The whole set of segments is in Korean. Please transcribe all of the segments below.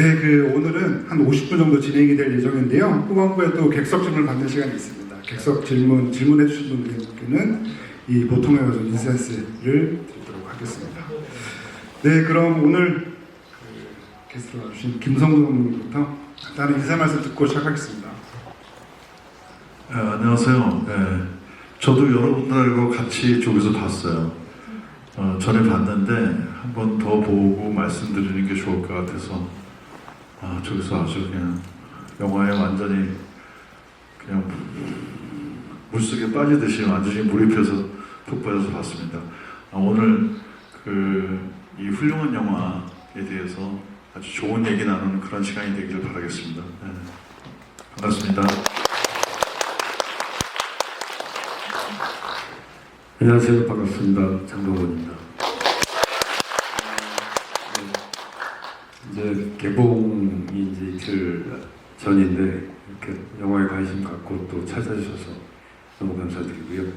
네, 오늘은 한 50분 정도 진행이 될 예정인데요. 후반부에 또 객석 질문을 받는 시간이 있습니다. 객석 질문해 주신 분들께는 이 보통의 가족 인센스를 드리도록 하겠습니다. 네, 그럼 오늘 게스트로 와주신 김성수 감독님부터 간단한 인사 말씀 듣고 시작하겠습니다. 안녕하세요. 저도 여러분들하고 같이 저기서 봤어요. 전에 봤는데 한 번 더 보고 말씀드리는 게 좋을 것 같아서 저기서 아주 그냥 영화에 완전히 그냥 물속에 빠지듯이 완전히 몰입해서 푹 빠져서 봤습니다. 오늘 이 훌륭한 영화에 대해서 아주 좋은 얘기 나누는 그런 시간이 되기를 바라겠습니다. 반갑습니다. 안녕하세요. 반갑습니다. 장동건입니다. 이제 개봉이 이제 이틀 전인데 이렇게 영화에 관심 갖고 또 찾아주셔서 너무 감사드리고요.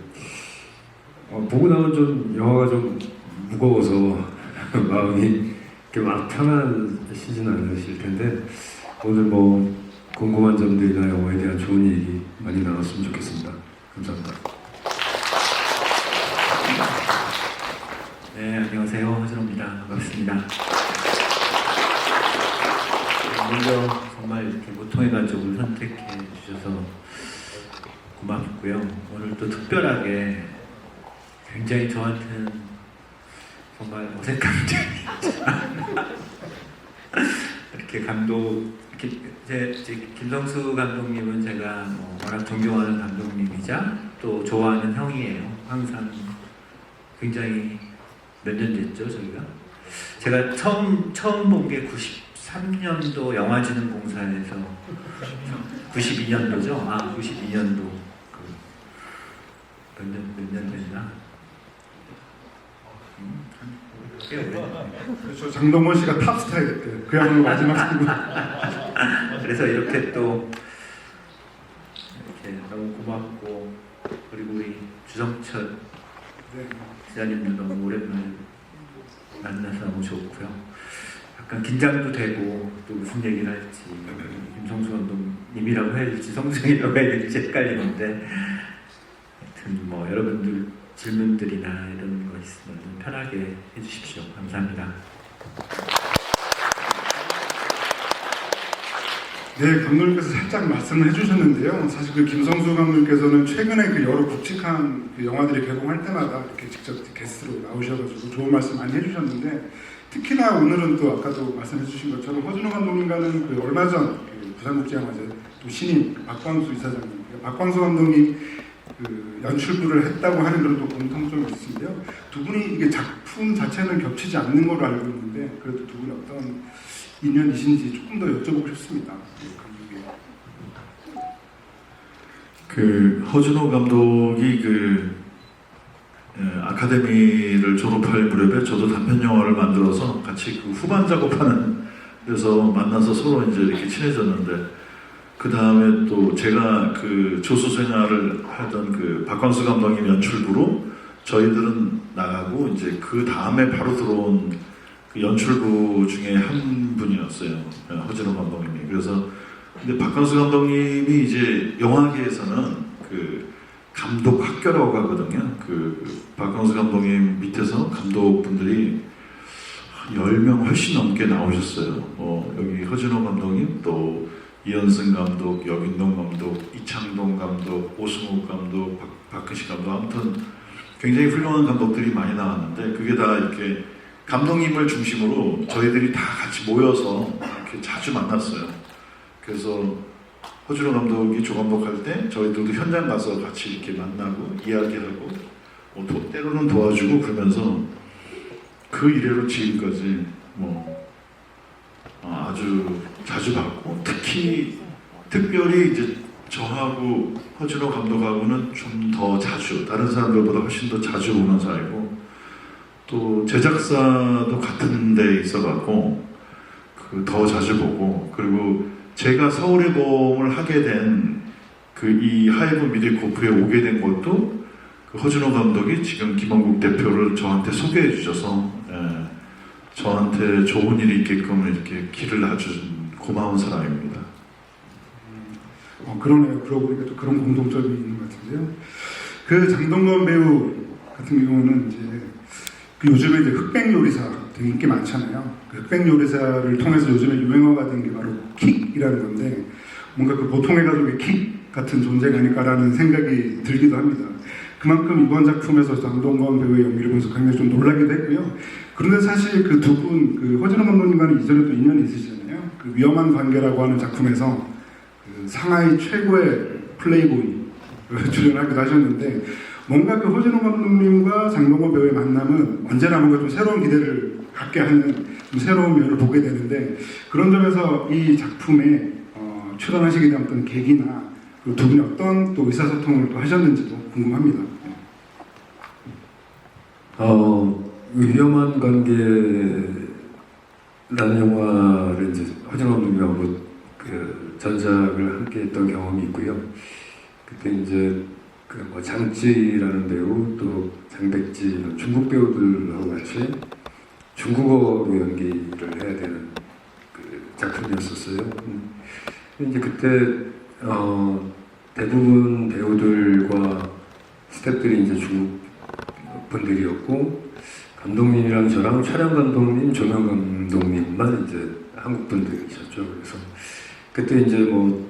보고 나면 좀 영화가 좀 무거워서 마음이 이렇게 막 편안하시진 않으실 텐데 오늘 뭐 궁금한 점들이나 영화에 대한 좋은 얘기 많이 나눴으면 좋겠습니다. 감사합니다. 네, 안녕하세요. 허준호입니다. 반갑습니다. 먼저 정말 이렇게 보통의 가족을 선택해 주셔서 고맙고요. 오늘 또 특별하게 굉장히 저한테는 정말 어색한 이렇게 김성수 감독님은 제가 워낙 존경하는 감독님이자 또 좋아하는 형이에요. 항상 굉장히 몇 년 됐죠, 저희가? 제가 처음 본 게 93년도 영화진흥공사에서 92년도죠? 92년도 몇 년 됐나? 꽤 오래. 그렇죠. 장동건 씨가 탑스타일 때 그야말로 마지막 친구. 그래서 이렇게 또 이렇게 너무 고맙고 그리고 우리 주성철 기자님도 너무 오랜만에 만나서 너무 좋고요. 약간 긴장도 되고 또 무슨 얘기를 할지 김성수 감독님이라고 해야 될지 성수형이라고 해야 될지 헷갈리는데 하여튼 뭐 여러분들 질문들이나 이런 거 있으면 좀 편하게 해주십시오. 감사합니다. 네, 감독님께서 살짝 말씀을 해주셨는데요. 사실 김성수 감독님께서는 최근에 여러 굵직한 영화들이 개봉할 때마다 이렇게 직접 게스트로 나오셔가지고 좋은 말씀 많이 해주셨는데 특히나 오늘은 또 아까도 말씀해주신 것처럼 허준호 감독님과는 얼마 전 부산국제영화제 또 신인 박광수 이사장님, 박광수 감독님 연출부를 했다고 하는 그런 또 공통점이 있는데요. 두 분이 이게 작품 자체는 겹치지 않는 걸로 알고 있는데 그래도 두 분이 어떤 인연이신지 조금 더 여쭤보고 싶습니다. 허준호 감독이 아카데미를 졸업할 무렵에 저도 단편 영화를 만들어서 같이 후반 작업하는 데서 만나서 서로 이제 이렇게 친해졌는데 그 다음에 또 제가 조수 생활을 하던 박광수 감독님 연출부로 저희들은 나가고 이제 그 다음에 바로 들어온 연출부 중에 한 분이었어요. 허준호 감독님이. 그래서 근데 박광수 감독님이 이제 영화계에서는 감독 학교라고 하거든요. 박광수 감독님 밑에서 감독분들이 10명 훨씬 넘게 나오셨어요. 여기 허준호 감독님, 또 이현승 감독, 여균동 감독, 이창동 감독, 오승욱 감독, 박근식 감독, 아무튼 굉장히 훌륭한 감독들이 많이 나왔는데 그게 다 이렇게 감독님을 중심으로 저희들이 다 같이 모여서 이렇게 자주 만났어요. 그래서 허준호 감독이 조감독할 때 저희들도 현장 가서 같이 이렇게 만나고 이야기하고 때로는 도와주고 그러면서 그 이래로 지금까지 아주 자주 봤고 특별히 이제 저하고 허준호 감독하고는 좀 더 자주 다른 사람들보다 훨씬 더 자주 보는 사이고 또 제작사도 같은 데 있어갖고 더 자주 보고 그리고 제가 서울의 봄을 하게 된 이 하이브 미디어코프에 오게 된 것도 허준호 감독이 지금 김원국 대표를 저한테 소개해 주셔서 저한테 좋은 일이 있게끔 이렇게 길을 놔준 고마운 사람입니다. 그러네요. 그러고 보니까 또 그런 공통점이 있는 것 같은데요. 그 장동건 배우 같은 경우는 이제 그 요즘에 이제 흑백 요리사 되게 인기 많잖아요. 그 흑백 요리사를 통해서 요즘에 유행어가 된 게 바로 킥이라는 건데 뭔가 그 보통의 가족의 킥 같은 존재가 아닐까라는 생각이 들기도 합니다. 그만큼 이번 작품에서 장동건 배우의 연기를 보면서 굉장히 좀 놀라기도 했고요. 그런데 사실 그 두 분, 그 허진호 감독님과는 이전에 또 인연이 있으시잖아요. 그 위험한 관계라고 하는 작품에서 그 상하이 최고의 플레이보이 출연하기도 하셨는데 뭔가 그 허진호 감독님과 장동건 배우의 만남은 언제나 뭔가 좀 새로운 기대를 갖게 하는 좀 새로운 면을 보게 되는데 그런 점에서 이 작품에 출연하시게 된 어떤 계기나 두 분이 어떤 또 의사소통을 또 하셨는지도 궁금합니다. 위험한 관계라는 영화를 이제 허진호 감독님하고 그 전작을 함께 했던 경험이 있고요. 그때 이제 그 뭐 장찌라는 배우 또 장백지 이런 중국 배우들하고 같이 중국어로 연기를 해야 되는 그 작품이었었어요. 이제 그때 대부분 배우들과 스태프들이 이제 중국 분들이었고 감독님이랑 저랑 촬영 감독님, 조명 감독님만 이제 한국 분들이셨죠. 그래서 그때 이제 뭐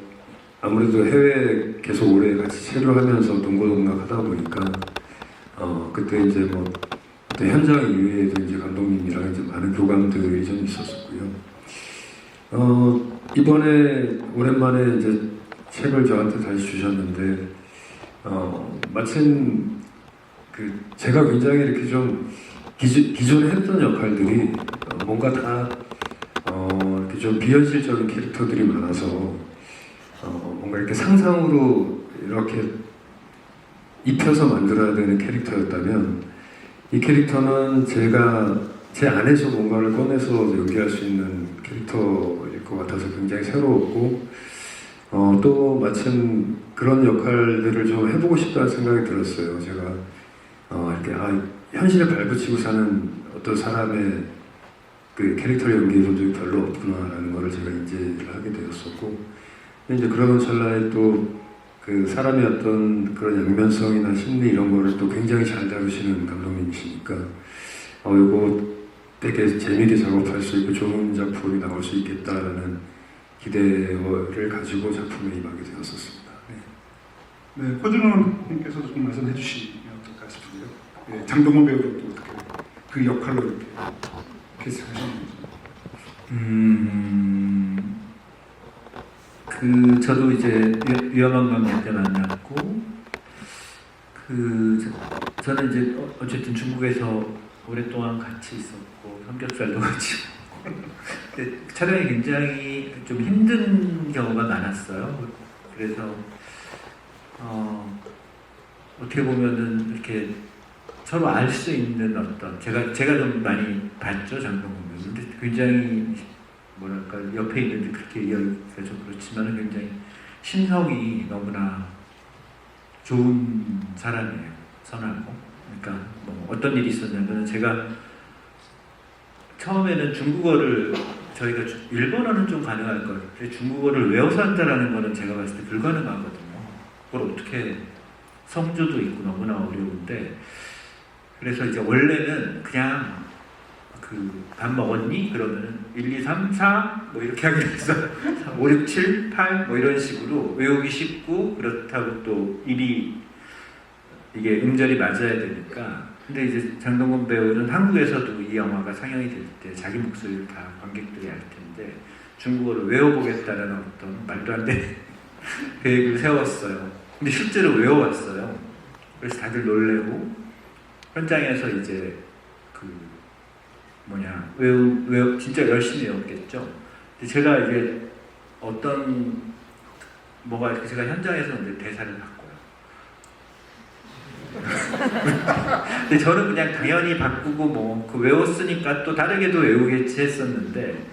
아무래도 해외 계속 오래 같이 체류하면서 동고동락 하다 보니까 그때 이제 뭐 그때 현장 이외에도 이제 감독님이랑 이제 많은 교감들이 좀 있었었고요. 이번에 오랜만에 이제 책을 저한테 다시 주셨는데 마침 그 제가 굉장히 이렇게 좀 기존에 했던 역할들이 뭔가 다 이렇게 좀 비현실적인 캐릭터들이 많아서 뭔가 이렇게 상상으로 이렇게 입혀서 만들어야 되는 캐릭터였다면 이 캐릭터는 제가 제 안에서 뭔가를 꺼내서 연기할 수 있는 캐릭터일 것 같아서 굉장히 새로웠고 또 마침 그런 역할들을 좀 해보고 싶다는 생각이 들었어요. 제가 이렇게 현실에 발붙이고 사는 어떤 사람의 그 캐릭터 연기에서도 별로 없구나라는 거를 제가 인지를 하게 되었었고 이제 그러던 찰나에 또 그 사람의 어떤 그런 양면성이나 심리 이런 거를 또 굉장히 잘 다루시는 감독님이시니까 이거 되게 재미있게 작업할 수 있고 좋은 작품이 나올 수 있겠다라는 기대를 가지고 작품에 임하게 되었었습니다. 네, 허준호님께서도 좀 말씀해 주시면 어떨까 싶은데요. 네, 장동건 배우도 또 어떻게 그 역할로 이렇게 캐스팅하셨는지. 저도 이제 위험한 관계 때 만났고 저는 이제 어쨌든 중국에서 오랫동안 같이 있었고 삼겹살도 같이 근데 촬영이 굉장히 좀 힘든 경우가 많았어요. 그래서 어떻게 보면은 이렇게 서로 알 수 있는 어떤 제가 좀 많이 봤죠 장동건 배우. 근데 굉장히 뭐랄까 옆에 있는데 그렇게 이야기가 좀 그렇지만 굉장히 심성이 너무나 좋은 사람이에요. 선하고. 그러니까 뭐 어떤 일이 있었냐면 제가 처음에는 중국어를 저희가 일본어는 좀 가능할 걸. 중국어를 외워서 한다라는 거는 제가 봤을 때 불가능하거든요. 그걸 어떻게 성조도 있고 너무나 어려운데 그래서 이제 원래는 그냥 밥 먹었니? 그러면은 1, 2, 3, 4 뭐 이렇게 하게 됐어. 5, 6, 7, 8 뭐 이런 식으로 외우기 쉽고 그렇다고 또 입이 이게 음절이 맞아야 되니까. 근데 이제 장동건 배우는 한국에서도 이 영화가 상영이 될 때 자기 목소리를 다 관객들이 알 텐데 중국어를 외워보겠다라는 어떤 말도 안 되는 계획을 세웠어요. 근데 실제로 외워왔어요. 그래서 다들 놀래고 현장에서 이제 진짜 열심히 외웠겠죠. 근데 제가 이제 뭐가 이렇게 제가 현장에서 이제 대사를 바꿔요. 근데 저는 그냥 당연히 바꾸고 외웠으니까 또 다르게도 외우겠지 했었는데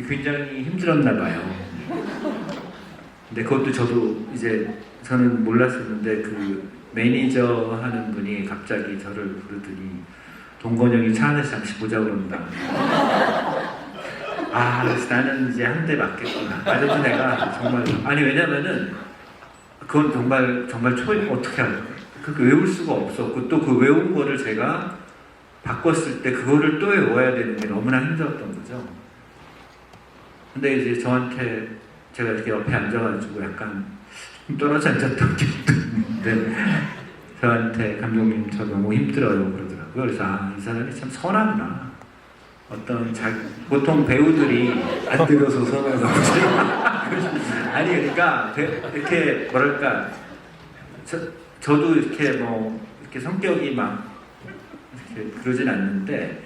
굉장히 힘들었나 봐요. 근데 그것도 저는 몰랐었는데 매니저 하는 분이 갑자기 저를 부르더니 동건 형이 차 안에서 잠시 보자고 그런다. 그래서 나는 이제 한 대 맞겠구나. 맞아서 내가 정말 아니 왜냐면은 그건 정말 어떻게 할까? 그 외울 수가 없었고 또 그 외운 거를 제가 바꿨을 때 그거를 또 외워야 되는 게 너무나 힘들었던 거죠. 근데 이제 저한테 제가 이렇게 옆에 앉아가지고 약간 좀 떨어져 앉았던 기억도 있는데 저한테 감독님 저 너무 힘들어요 그러더라고요. 그래서 이 사람이 참 선하구나. 보통 배우들이 안 때려서 선하다고. 아니 그러니까 이렇게 뭐랄까 저도 이렇게 뭐 이렇게 성격이 막 이렇게 그러진 않는데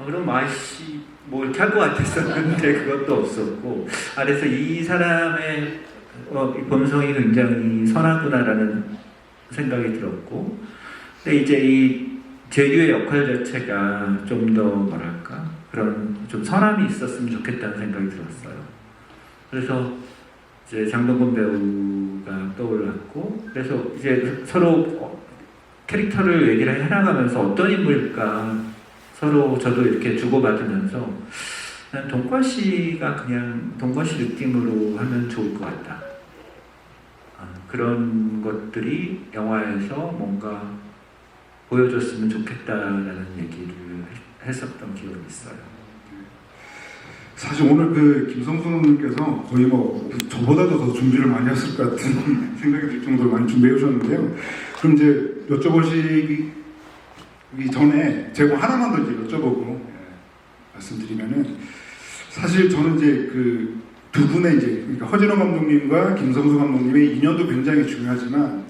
그럼 아이씨 뭐 이렇게 할 것 같았었는데 그것도 없었고 그래서 이 사람의 이 본성이 굉장히 선하구나라는 생각이 들었고 근데 이제 이 재규의 역할 자체가 좀 더 뭐랄까 그런 좀 선함이 있었으면 좋겠다는 생각이 들었어요. 그래서 이제 장동건 배우가 떠올랐고 그래서 이제 서로 캐릭터를 얘기를 해나가면서 어떤 인물일까 서로 저도 이렇게 주고받으면서 난 동과씨가 그냥 동과씨 느낌으로 하면 좋을 것 같다. 그런 것들이 영화에서 뭔가 보여줬으면 좋겠다라는 얘기를 했었던 기억이 있어요. 사실 오늘 그 김성수 감독님께서 거의 뭐 저보다도 더 준비를 많이 했을 것 같은 생각이 들 정도로 많이 준비해 오셨는데요. 그럼 이제 여쭤보시기 전에 제가 하나만 더 이제 여쭤보고 말씀드리면은 사실 저는 이제 그 두 분의 이제 그러니까 허진호 감독님과 김성수 감독님의 인연도 굉장히 중요하지만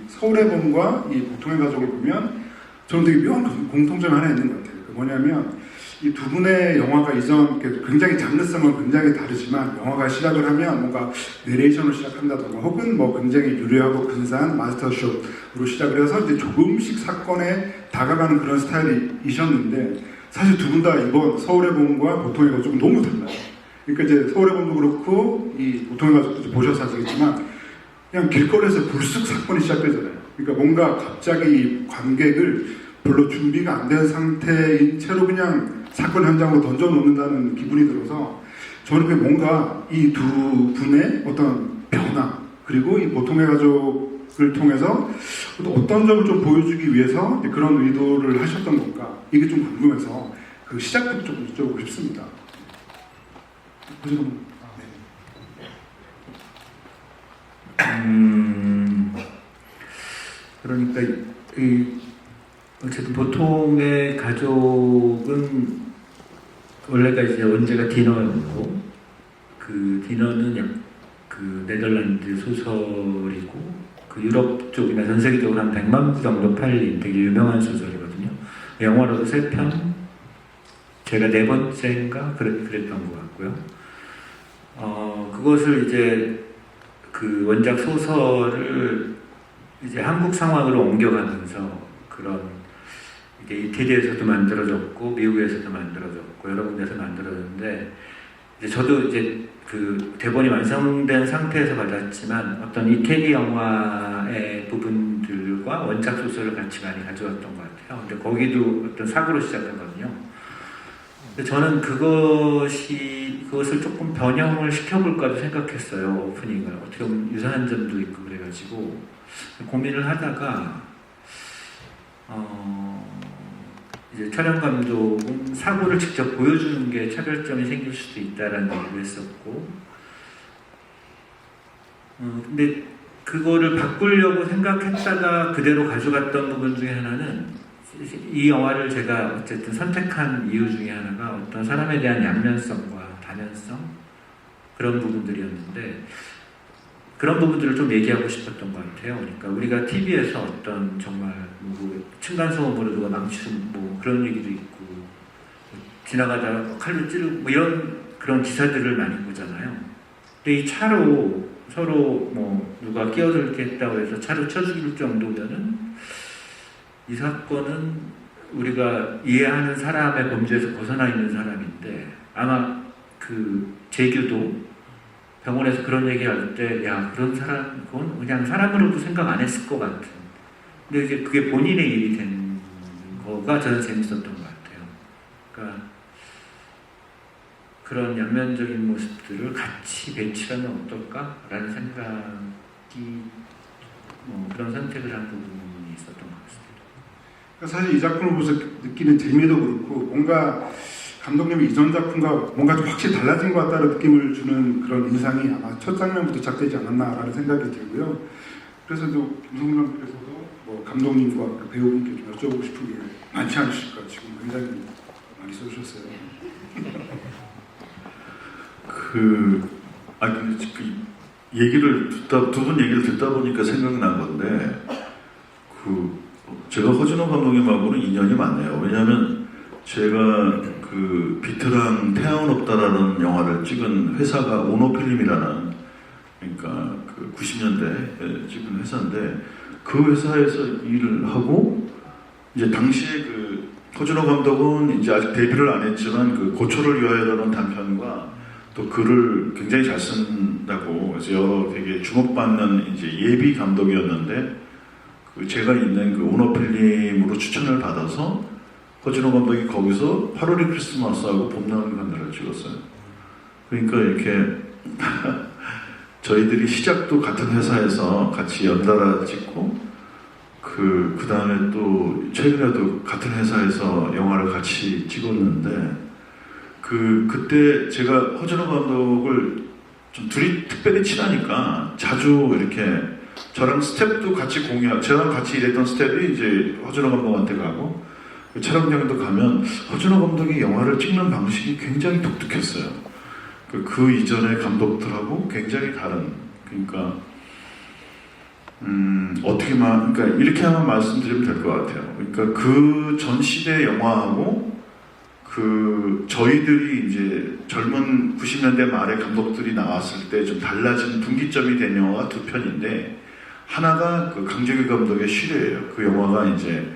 서울의 봄과 이 보통의 가족을 보면 저는 되게 묘한 공통점이 하나 있는 것 같아요. 그 뭐냐면 이 두 분의 영화가 이전 굉장히 장르성은 굉장히 다르지만 영화가 시작을 하면 뭔가 내레이션으로 시작한다던가 혹은 뭐 굉장히 유려하고 근사한 마스터쇼로 시작을 해서 이제 조금씩 사건에 다가가는 그런 스타일이셨는데 사실 두 분 다 이번 서울의 봄과 보통의 가족은 너무 달라요. 그러니까 이제 서울의 봄도 그렇고 이 보통의 가족도 보셔서 아시겠지만 그냥 길거리에서 불쑥 사건이 시작되잖아요. 그러니까 뭔가 갑자기 관객을 별로 준비가 안 된 상태인 채로 그냥 사건 현장으로 던져놓는다는 기분이 들어서 저는 뭔가 이 두 분의 어떤 변화 그리고 이 보통의 가족을 통해서 어떤 점을 좀 보여주기 위해서 그런 의도를 하셨던 건가 이게 좀 궁금해서 그 시작부터 좀 여쭤보고 싶습니다. 그러니까 어쨌든 보통의 가족은 원래가 이제 원제가 디너였고 그 디너는 그 네덜란드 소설이고 그 유럽 쪽이나 전 세계적으로 한 100만 부 정도 팔린 되게 유명한 소설이거든요. 영화로도 3편, 제가 4번째인가 그랬던 것 같고요. 그것을 이제 그 원작 소설을 이제 한국 상황으로 옮겨가면서 그런 이게 이태리에서도 만들어졌고 미국에서도 만들어졌고 여러 군데서 만들어졌는데 이제 저도 이제 그 대본이 완성된 상태에서 받았지만 어떤 이태리 영화의 부분들과 원작 소설을 같이 많이 가져왔던 것 같아요. 근데 거기도 어떤 사고로 시작하거든요. 근데 저는 그것을 조금 변형을 시켜볼까도 생각했어요. 오프닝을 어떻게 보면 유사한 점도 있고 그래가지고 고민을 하다가 이제 촬영 감독은 사고를 직접 보여주는 게 차별점이 생길 수도 있다라는 얘기를 했었고 근데 그거를 바꾸려고 생각했다가 그대로 가져갔던 부분 중에 하나는 이 영화를 제가 어쨌든 선택한 이유 중에 하나가 어떤 사람에 대한 양면성과 다면성 그런 부분들이었는데 그런 부분들을 좀 얘기하고 싶었던 것 같아요. 그러니까 우리가 TV에서 어떤 정말 뭐 층간소음으로 누가 망치고 뭐 그런 얘기도 있고 지나가다가 칼로 찌르고 뭐 이런 그런 기사들을 많이 보잖아요. 근데 이 차로 서로 뭐 누가 끼어들게 했다고 해서 차로 쳐 죽일 정도면은 이 사건은 우리가 이해하는 사람의 범죄에서 벗어나 있는 사람인데 아마 그 재규도 병원에서 그런 얘기할 때 야 그런 사람 그건 그냥 사람으로도 생각 안 했을 것 같은 근데 이제 그게 본인의 일이 된 거가 저는 재밌었던 것 같아요. 그러니까 그런 양면적인 모습들을 같이 배치하면 어떨까라는 생각이 그런 선택을 한 부분이 있었던 것 같습니다. 그러니까 사실 이 작품을 보면서 느끼는 재미도 그렇고 뭔가 감독님이 이전 작품과 뭔가 좀 확실히 달라진 것 같다는 느낌을 주는 그런 인상이 아마 첫 장면부터 시작되지 않았나라는 생각이 들고요. 그래서 또 김성근 감독께서도 뭐 감독님과 그 배우분께 좀 여쭤보고 싶은 게 많지 않으실까 지금 굉장히 많이 써주셨어요. 얘기를 두 분 얘기를 듣다 보니까 생각난 건데 제가 허준호 감독님하고는 인연이 많네요. 왜냐하면 제가 그 비트랑 태양은 없다라는 영화를 찍은 회사가 오노필름이라는, 그러니까 그 90년대에 찍은 회사인데, 그 회사에서 일을 하고 이제 당시에 그 허준호 감독은 이제 아직 데뷔를 안 했지만 그 고초를 위하여라는 단편과 또 글을 굉장히 잘 쓴다고 그래서 여러 되게 주목받는 이제 예비 감독이었는데, 제가 있는 그 오너필름으로 추천을 받아서 허준호 감독이 거기서 8월의 크리스마스하고 봄나는 간다를 찍었어요. 그러니까 이렇게 저희들이 시작도 같은 회사에서 같이 연달아 찍고 그 다음에 또 최근에도 같은 회사에서 영화를 같이 찍었는데 그때 제가 허준호 감독을 좀 둘이 특별히 친하니까 자주 이렇게 저랑 스텝도 같이 저랑 같이 일했던 스텝이 이제 허준호 감독한테 가고 촬영장도 가면 허준호 감독이 영화를 찍는 방식이 굉장히 독특했어요. 그 이전의 감독들하고 굉장히 다른, 그러니까 그러니까 이렇게 하면 말씀드리면 될 것 같아요. 그러니까 그 전 시대 영화하고 저희들이 이제 젊은 90년대 말에 감독들이 나왔을 때 좀 달라진 분기점이 된 영화가 두 편인데, 하나가 그 강재규 감독의 시뢰예요. 그 영화가 이제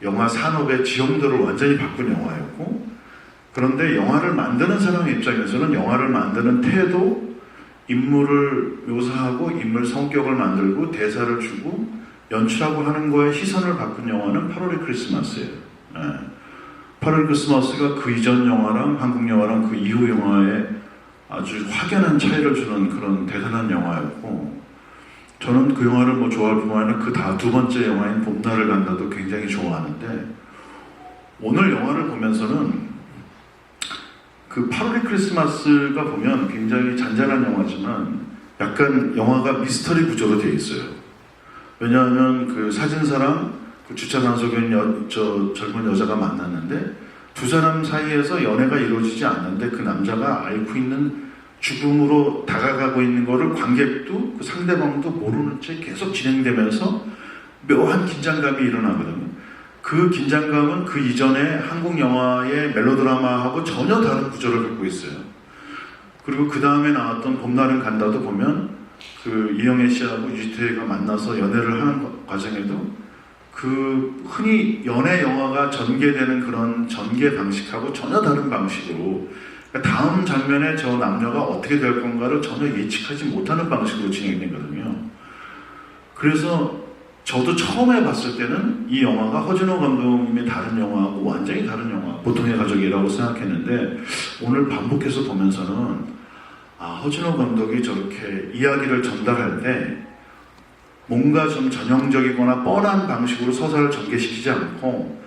영화 산업의 지형도를 완전히 바꾼 영화였고, 그런데 영화를 만드는 사람의 입장에서는 영화를 만드는 태도, 인물을 묘사하고 인물 성격을 만들고 대사를 주고 연출하고 하는 거에 시선을 바꾼 영화는 8월의 크리스마스예요. 8월 크리스마스가 그 이전 영화랑 한국 영화랑 그 이후 영화에 아주 확연한 차이를 주는 그런 대단한 영화였고, 저는 그 영화를 뭐 좋아할 뿐만 아니라 두 번째 영화인 봄날을 간다도 굉장히 좋아하는데, 오늘 영화를 보면서는 그 8월의 크리스마스가 보면 굉장히 잔잔한 영화지만 약간 영화가 미스터리 구조로 되어 있어요. 왜냐하면 그 사진사랑 그 주차 단속에 있는 젊은 여자가 만났는데 두 사람 사이에서 연애가 이루어지지 않는데 그 남자가 앓고 있는 죽음으로 다가가고 있는 거를 관객도 그 상대방도 모르는 채 계속 진행되면서 묘한 긴장감이 일어나거든요. 그 긴장감은 그 이전에 한국 영화의 멜로드라마하고 전혀 다른 구조를 갖고 있어요. 그리고 그 다음에 나왔던 봄날은 간다도 보면 그 이영애 씨하고 유지태가 만나서 연애를 하는 과정에도 그 흔히 연애 영화가 전개되는 그런 전개 방식하고 전혀 다른 방식으로, 그러니까 다음 장면에 저 남녀가 어떻게 될 건가를 전혀 예측하지 못하는 방식으로 진행되거든요. 그래서 저도 처음에 봤을 때는 이 영화가 허준호 감독님의 다른 영화하고 완전히 다른 영화, 보통의 가족이라고 생각했는데, 오늘 반복해서 보면서는 허준호 감독이 저렇게 이야기를 전달할 때 뭔가 좀 전형적이거나 뻔한 방식으로 서사를 전개시키지 않고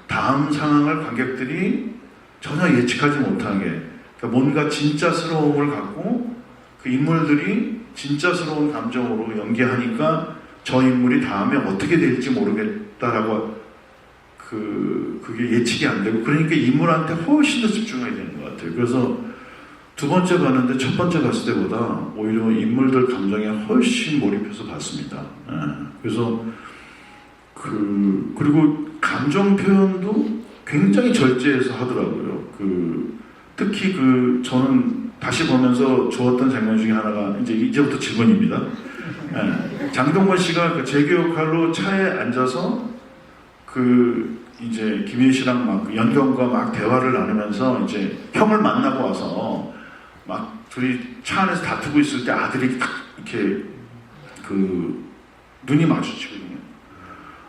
다음 상황을 관객들이 전혀 예측하지 못하게, 그러니까 뭔가 진짜스러움을 갖고 그 인물들이 진짜스러운 감정으로 연기하니까 저 인물이 다음에 어떻게 될지 모르겠다라고 그게 예측이 안 되고, 그러니까 인물한테 훨씬 더 집중해야 되는 것 같아요. 그래서 두 번째 봤는데 첫 번째 봤을 때보다 오히려 인물들 감정에 훨씬 몰입해서 봤습니다. 그래서 그리고 감정 표현도 굉장히 절제해서 하더라고요. 특히 저는 다시 보면서 좋았던 장면 중에 하나가 이제부터 질문입니다. 장동건 씨가 제 역할로 차에 앉아서 이제 김희애 씨랑 막 연경과 막 대화를 나누면서 이제 형을 만나고 와서 막 둘이 차 안에서 다투고 있을 때 아들이 딱 이렇게 눈이 마주치거든요.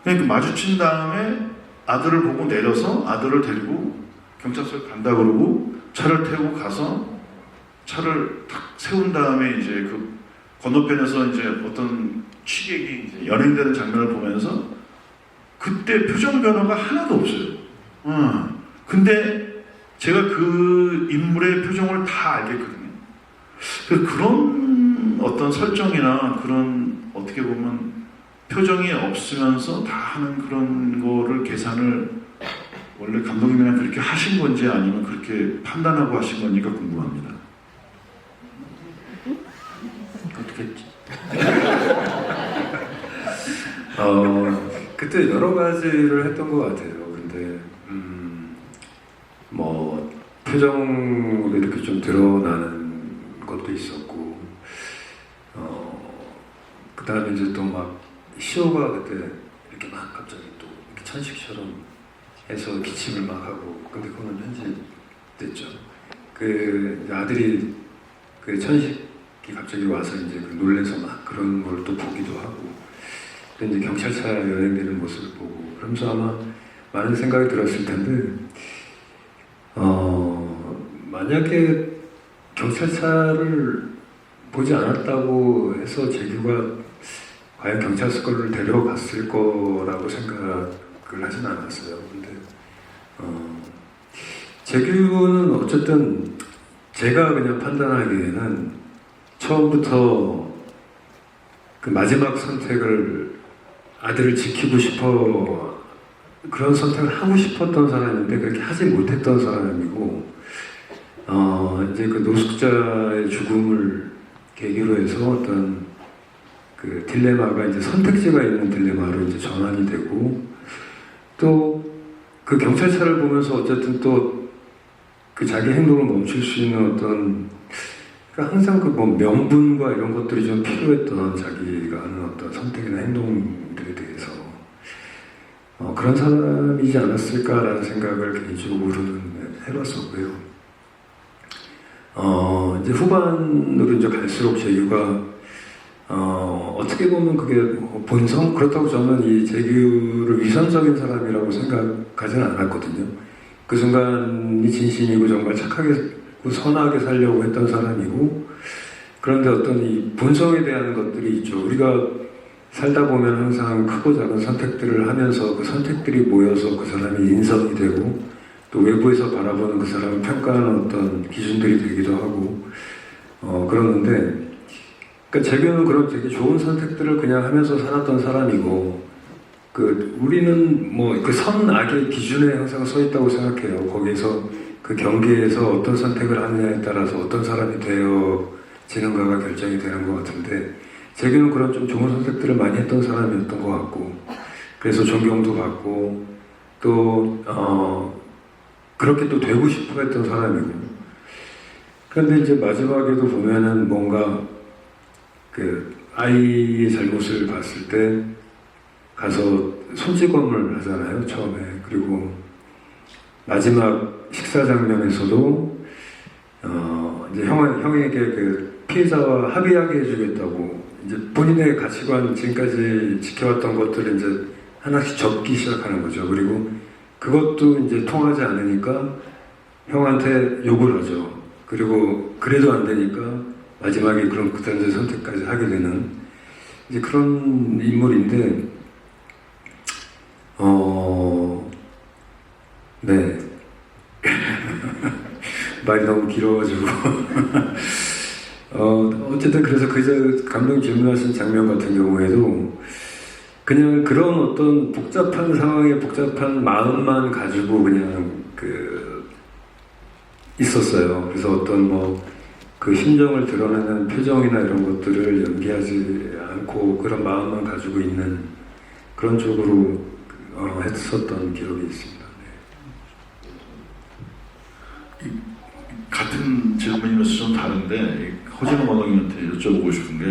그러니까 마주친 다음에 아들을 보고 내려서 아들을 데리고 경찰서에 간다 그러고 차를 태우고 가서 차를 탁 세운 다음에 이제 그 건너편에서 이제 어떤 취객이 이제 연행되는 장면을 보면서 그때 표정 변화가 하나도 없어요. 근데 제가 그 인물의 표정을 다 알겠거든요. 그래서 그런 어떤 설정이나 그런 어떻게 보면 표정이 없으면서 다 하는 그런 거를 계산을 원래 감독님이랑 그렇게 하신 건지 아니면 그렇게 판단하고 하신 건지가 궁금합니다. 어떻게 했지? 그때 여러 가지를 했던 것 같아요. 근데 뭐 표정으로 이렇게 좀 드러나는 것도 있었고, 그 다음에 이제 또 막 시호가 그때 이렇게 막 갑자기 또 이렇게 천식처럼 해서 기침을 막 하고, 근데 그거는 편집됐죠. 그 이제 아들이 그 천식이 갑자기 와서 이제 그 놀래서 막 그런 걸 또 보기도 하고, 근데 이제 경찰차 여행되는 모습을 보고, 그러면서 아마 많은 생각이 들었을 텐데, 만약에 경찰차를 보지 않았다고 해서 재규가 과연 경찰서를 데려갔을 거라고 생각을 하진 않았어요. 근데 재규는 어쨌든 제가 그냥 판단하기에는 처음부터 그 마지막 선택을 아들을 지키고 싶어 그런 선택을 하고 싶었던 사람인데 그렇게 하지 못했던 사람이고, 이제 그 노숙자의 죽음을 계기로 해서 어떤 그 딜레마가 이제 선택지가 있는 딜레마로 이제 전환이 되고, 또 그 경찰차를 보면서 어쨌든 또 그 자기 행동을 멈출 수 있는 어떤, 그러니까 항상 그 뭐 명분과 이런 것들이 좀 필요했던 자기가 하는 어떤 선택이나 행동들에 대해서 그런 사람이지 않았을까라는 생각을 개인적으로는 해봤었고요. 이제 후반으로 이제 갈수록 재규가 어떻게 보면 그게 뭐 본성? 그렇다고 저는 이 재규를 위선적인 사람이라고 생각하지는 않았거든요. 그 순간이 진심이고 정말 착하게 선하게 살려고 했던 사람이고, 그런데 어떤 이 본성에 대한 것들이 있죠. 우리가 살다 보면 항상 크고 작은 선택들을 하면서 그 선택들이 모여서 그 사람이 인성이 되고, 또 외부에서 바라보는 그 사람을 평가하는 어떤 기준들이 되기도 하고, 그러는데, 그러니까 재규는 그런 되게 좋은 선택들을 그냥 하면서 살았던 사람이고, 우리는 뭐 그 선악의 기준에 항상 서 있다고 생각해요. 거기에서 그 경계에서 어떤 선택을 하느냐에 따라서 어떤 사람이 되어지는가가 결정이 되는 것 같은데, 재규는 그런 좀 좋은 선택들을 많이 했던 사람이었던 것 같고, 그래서 존경도 받고, 또 그렇게 또 되고 싶어 했던 사람이고, 그런데 이제 마지막에도 보면은 뭔가 그 아이의 잘못을 봤을 때 가서 손찌검을 하잖아요, 처음에. 그리고 마지막 식사 장면에서도 이제 형에게 그 피해자와 합의하게 해주겠다고 이제 본인의 가치관 지금까지 지켜왔던 것들을 이제 하나씩 적기 시작하는 거죠. 그리고 그것도 이제 통하지 않으니까 형한테 욕을 하죠. 그리고 그래도 안 되니까 마지막에 그런 극단적 선택까지 하게 되는 이제 그런 인물인데, 네. 말이 너무 길어가지고. 어쨌든 그래서 감독님 질문하신 장면 같은 경우에도 그냥 그런 어떤 복잡한 상황에 복잡한 마음만 가지고 그냥 있었어요. 그래서 어떤 그 심정을 드러내는 표정이나 이런 것들을 연기하지 않고 그런 마음만 가지고 있는 그런 쪽으로 했었던 기억이 있습니다. 네. 같은 질문이면서 좀 다른데 허진호 감독님한테 여쭤보고 싶은 게,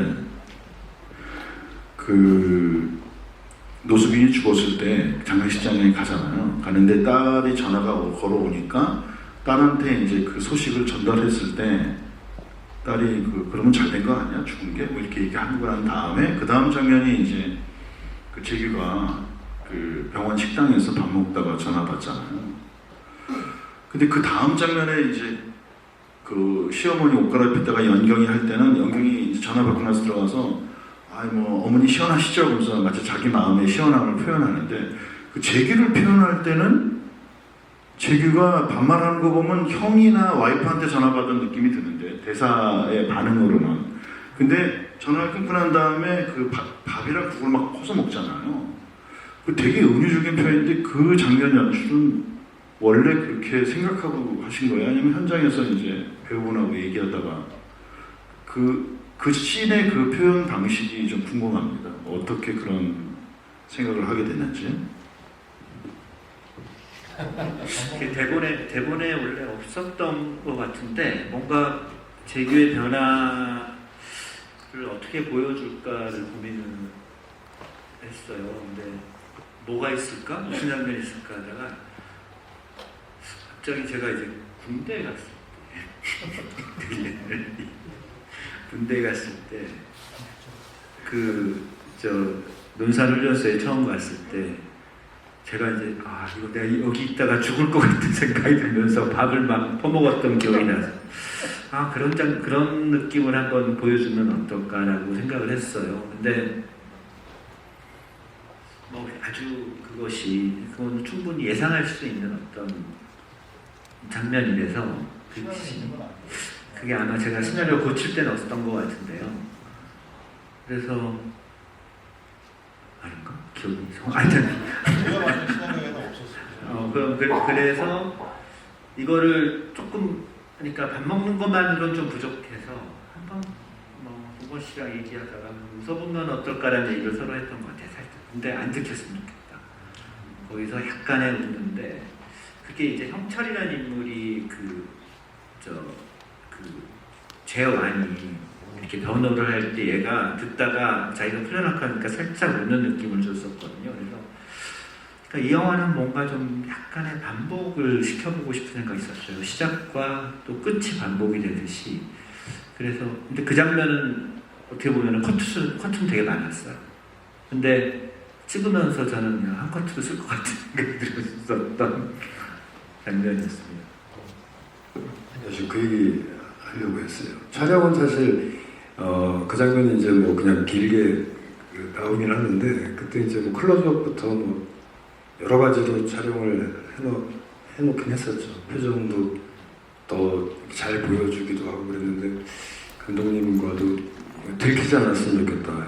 노수빈이 죽었을 때 장례식장에 가잖아요. 가는데 딸이 전화가 걸어오니까 딸한테 이제 그 소식을 전달했을 때 딸이 그러면 잘 된 거 아니야? 죽은 게? 뭐 이렇게 얘기하고 난 다음에 그 다음 장면이 이제 그 재규가 그 병원 식당에서 밥 먹다가 전화 받잖아요. 근데 그 다음 장면에 이제 그 시어머니 옷 갈아입힐 때가 연경이 할 때는 연경이 이제 전화 받고 나서 들어가서 아이 뭐 어머니 시원하시죠? 그러면서 마치 자기 마음의 시원함을 표현하는데 그 재규를 표현할 때는 재규가 반말하는 거 보면 형이나 와이프한테 전화 받은 느낌이 드는데 대사의 반응으로는 근데 전화를 끊고 난 다음에 그 밥이랑 국을 막 퍼서 먹잖아요. 그 되게 은유적인 표현인데 그 장면 연출은 원래 그렇게 생각하고 하신 거예요? 아니면 현장에서 이제 배우분하고 얘기하다가 그 씬의 그 표현 방식이 좀 궁금합니다. 어떻게 그런 생각을 하게 됐는지. 대본에 원래 없었던 것 같은데 뭔가 재규의 변화를 어떻게 보여줄까를 고민을 했어요. 근데 뭐가 있을까? 무슨 장면이 있을까 하다가 갑자기 제가 이제 군대 갔을 때 군대 갔을 때 논산훈련소에 처음 갔을 때 제가 이제 이거 내가 여기 있다가 죽을 것 같은 생각이 들면서 밥을 막 퍼먹었던 기억이 나서 그런 느낌을 한번 보여주면 어떨까라고 생각을 했어요. 근데 뭐 아주 그건 충분히 예상할 수 있는 어떤 장면이라서 그게 아마 제가 시나리오 고칠 때는 없었던 것 같은데요. 그래서 아닌가? 기억이 하여튼 그래서 이거를 조금 그러니까 밥 먹는 것만으로는 좀 부족해서 한번 동건 씨랑 얘기하다가 웃어보면 어떨까라는 얘기를 서로 했던 것 같아요. 살짝. 근데 안 들켰으면 좋겠다. 거기서 약간의 웃는데 그게 이제 형철이라는 인물이 재환이 이렇게 변호를 할 때 얘가 듣다가 자기가 풀려나가니까 살짝 웃는 느낌을 줬었거든요. 그래서 이 영화는 뭔가 좀 약간의 반복을 시켜보고 싶은 생각이 있었어요. 시작과 또 끝이 반복이 되듯이. 그래서 근데 그 장면은 어떻게 보면 커트는 되게 많았어요. 근데 찍으면서 저는 그냥 한 커트로 쓸 것 같은 생각이 들었었던 장면이었습니다. 사실 그 얘기 하려고 했어요. 촬영은 사실 그 장면이 이제 뭐 그냥 길게 나오긴 하는데 그때 이제 뭐 클로즈업부터 뭐 여러 가지로 촬영을 해놓긴 했었죠. 표정도 더 잘 보여주기도 하고 그랬는데 감독님과도 들키지 않았으면 좋겠다.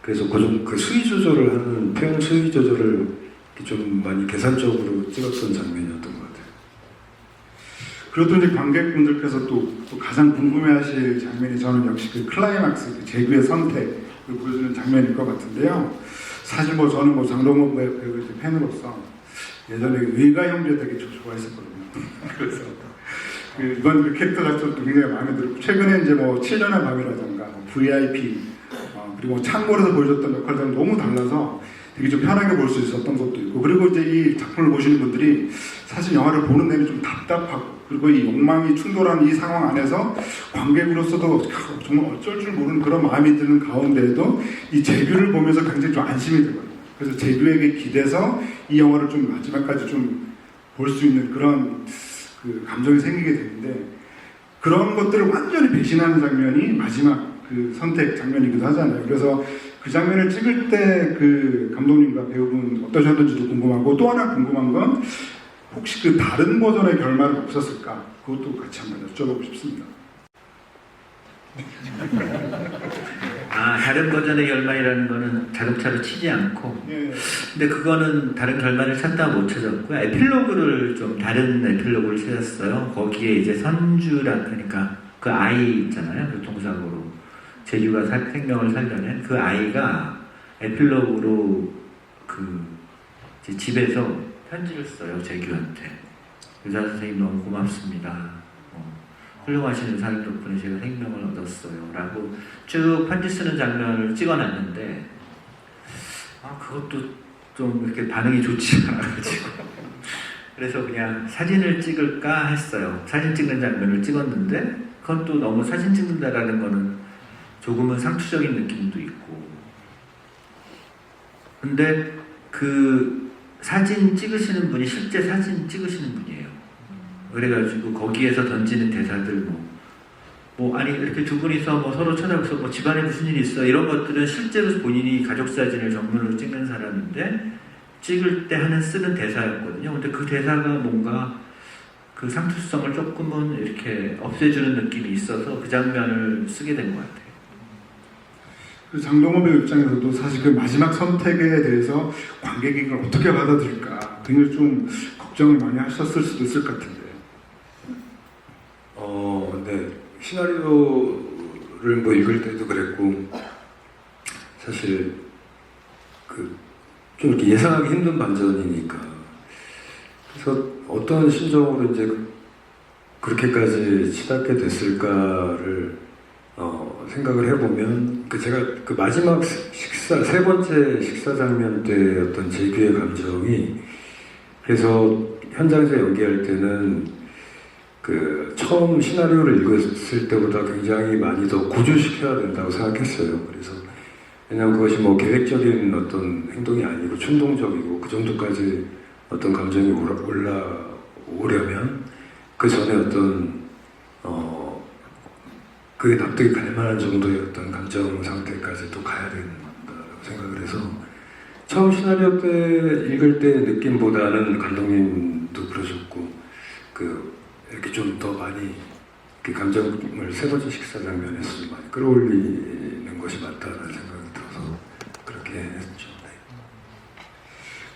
그래서 그 수위 조절을 하는 표현 수위 조절을 좀 많이 계산적으로 찍었던 장면이었던 것 같아요. 그리고 또 이제 관객분들께서 또 가장 궁금해하실 장면이 저는 역시 그 클라이막스, 그 재규의 선택을 보여주는 장면일 것 같은데요. 사실 뭐 저는 뭐 장동건 배우의 팬으로서 예전에 의가 형제 되게 좋아했었거든요. 그래서 이번 그 캐릭터가 좀 굉장히 마음에 들었고 최근에 이제 뭐 7년의 밤이라던가 VIP 그리고 창궐에서 보여줬던 역할들은 너무 달라서 되게 좀 편하게 볼 수 있었던 것도 있고 그리고 이제 이 작품을 보시는 분들이 사실 영화를 보는 내내 좀 답답하고 그리고 이 욕망이 충돌하는 이 상황 안에서 관객으로서도 정말 어쩔 줄 모르는 그런 마음이 드는 가운데에도 이 재규를 보면서 굉장히 좀 안심이 들거든요. 그래서 재규에게 기대서 이 영화를 좀 마지막까지 좀 볼 수 있는 그런 그 감정이 생기게 되는데 그런 것들을 완전히 배신하는 장면이 마지막 그 선택 장면이기도 하잖아요. 그래서 그 장면을 찍을 때 그 감독님과 배우분 어떠셨는지도 궁금하고 또 하나 궁금한 건 혹시 그 다른 버전의 결말은 없었을까? 그것도 같이 한번 여쭤보고 싶습니다. 다른 버전의 결말이라는 거는 자동차로 치지 않고 예. 근데 그거는 다른 결말을 찾다가 못 찾았고요. 에필로그를 좀 다른 에필로그를 찾았어요. 거기에 이제 선주라 그러니까 그 아이 있잖아요. 교통사고로 재규가 생명을 살려낸 그 아이가 에필로그로 그 이제 집에서 편지를 써요. 재규한테. 의사 선생님 너무 고맙습니다. 훌륭하신 의사님 덕분에 제가 생명을 얻었어요. 라고 쭉 편지 쓰는 장면을 찍어놨는데 그것도 좀 이렇게 반응이 좋지 않아가지고 그래서 그냥 사진을 찍을까 했어요. 사진 찍는 장면을 찍었는데 그건 또 너무 사진 찍는다라는 거는 조금은 상투적인 느낌도 있고 근데 그 사진 찍으시는 분이 실제 사진 찍으시는 분이에요. 그래가지고 거기에서 던지는 대사들 아니 이렇게 두 분이서 서로 쳐다보면서 집안에 무슨 일이 있어 이런 것들은 실제로 본인이 가족 사진을 정면으로 찍는 사람인데 찍을 때 쓰는 대사였거든요. 근데 그 대사가 뭔가 그 상투성을 조금은 이렇게 없애주는 느낌이 있어서 그 장면을 쓰게 된 것 같아요. 그 장동호 배우 입장에서도 사실 그 마지막 선택에 대해서 관객이 이걸 어떻게 받아들일까 굉장히 좀 걱정을 많이 하셨을 수도 있을 것 같은데. 네. 시나리오를 읽을 때도 그랬고 사실 좀 이렇게 예상하기 힘든 반전이니까 그래서 어떤 심정으로 이제 그렇게까지 치닫게 됐을까를 생각을 해보면 제가 그 마지막 세 번째 식사 장면 때 어떤 재규의 감정이 그래서 현장에서 연기할 때는 처음 시나리오를 읽었을 때보다 굉장히 많이 더 고조시켜야 된다고 생각했어요. 그래서 왜냐하면 그것이 계획적인 어떤 행동이 아니고 충동적이고 그 정도까지 어떤 감정이 올라오려면 그 전에 어떤 그게 납득이 갈 만한 정도의 어떤 감정 상태까지 또 가야 된다고 생각을 해서 처음 시나리오 때 읽을 때 느낌보다는 감독님도 그러셨고 이렇게 좀 더 많이 그 감정을 세 번째 식사 장면에서 좀 많이 끌어올리는 것이 맞다는 생각이 들어서 그렇게 했죠. 네.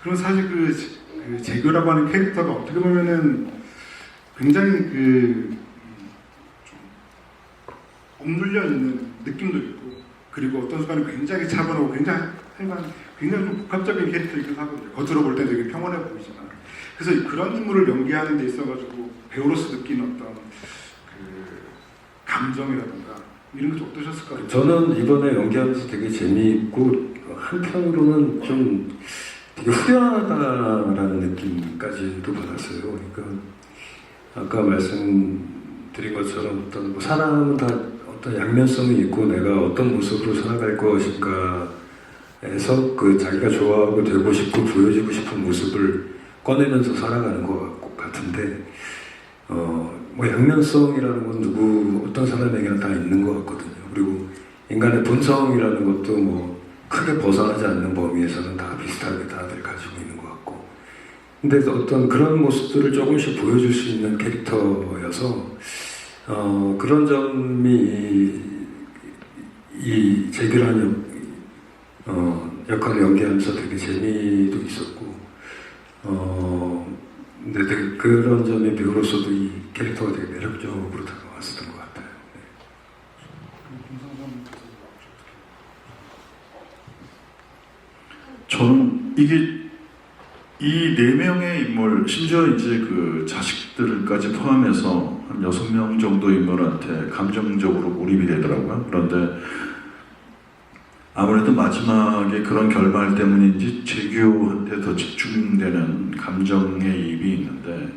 그럼 사실 그 재규라고 하는 캐릭터가 어떻게 보면은 굉장히 좀 억눌려 있는 느낌도 있고 그리고 어떤 순간에 굉장히 차분하고 굉장히 좀 복합적인 캐릭터이기도 하거든요. 겉으로 볼 때 되게 평온해 보이지만 그래서 그런 인물을 연기하는 데 있어가지고 배우로서 느끼는 어떤 감정이라든가 이런 게 좀 어떠셨을까요? 저는 이번에 연기하면서 되게 재미있고 한편으로는 좀 되게 후련하다라는 느낌까지도 받았어요. 그러니까 아까 말씀드린 것처럼 어떤 사람은 다 어떤 양면성이 있고 내가 어떤 모습으로 살아갈 것인가에서 자기가 좋아하고 되고 싶고 보여주고 싶은 모습을 꺼내면서 살아가는 것 같은데 양면성이라는 건 어떤 사람에게나 다 있는 것 같거든요. 그리고 인간의 본성이라는 것도 크게 벗어나지 않는 범위에서는 다 비슷하게 다들 가지고 있는 것 같고 근데 어떤 그런 모습들을 조금씩 보여줄 수 있는 캐릭터여서 그런 점이 이 재규라는 역할을 연기하면서 되게 재미도 있었고 근데 되게 그런 점이 배우로서도 이 캐릭터가 되게 매력적으로 다가왔었던 것 같아요. 저는 이게 이 4명의 인물, 심지어 이제 그 자식들까지 포함해서 한 6명 정도 인물한테 감정적으로 몰입이 되더라고요. 그런데 아무래도 마지막에 그런 결말 때문인지 재규한테 더 집중되는 감정의 이입이 있는데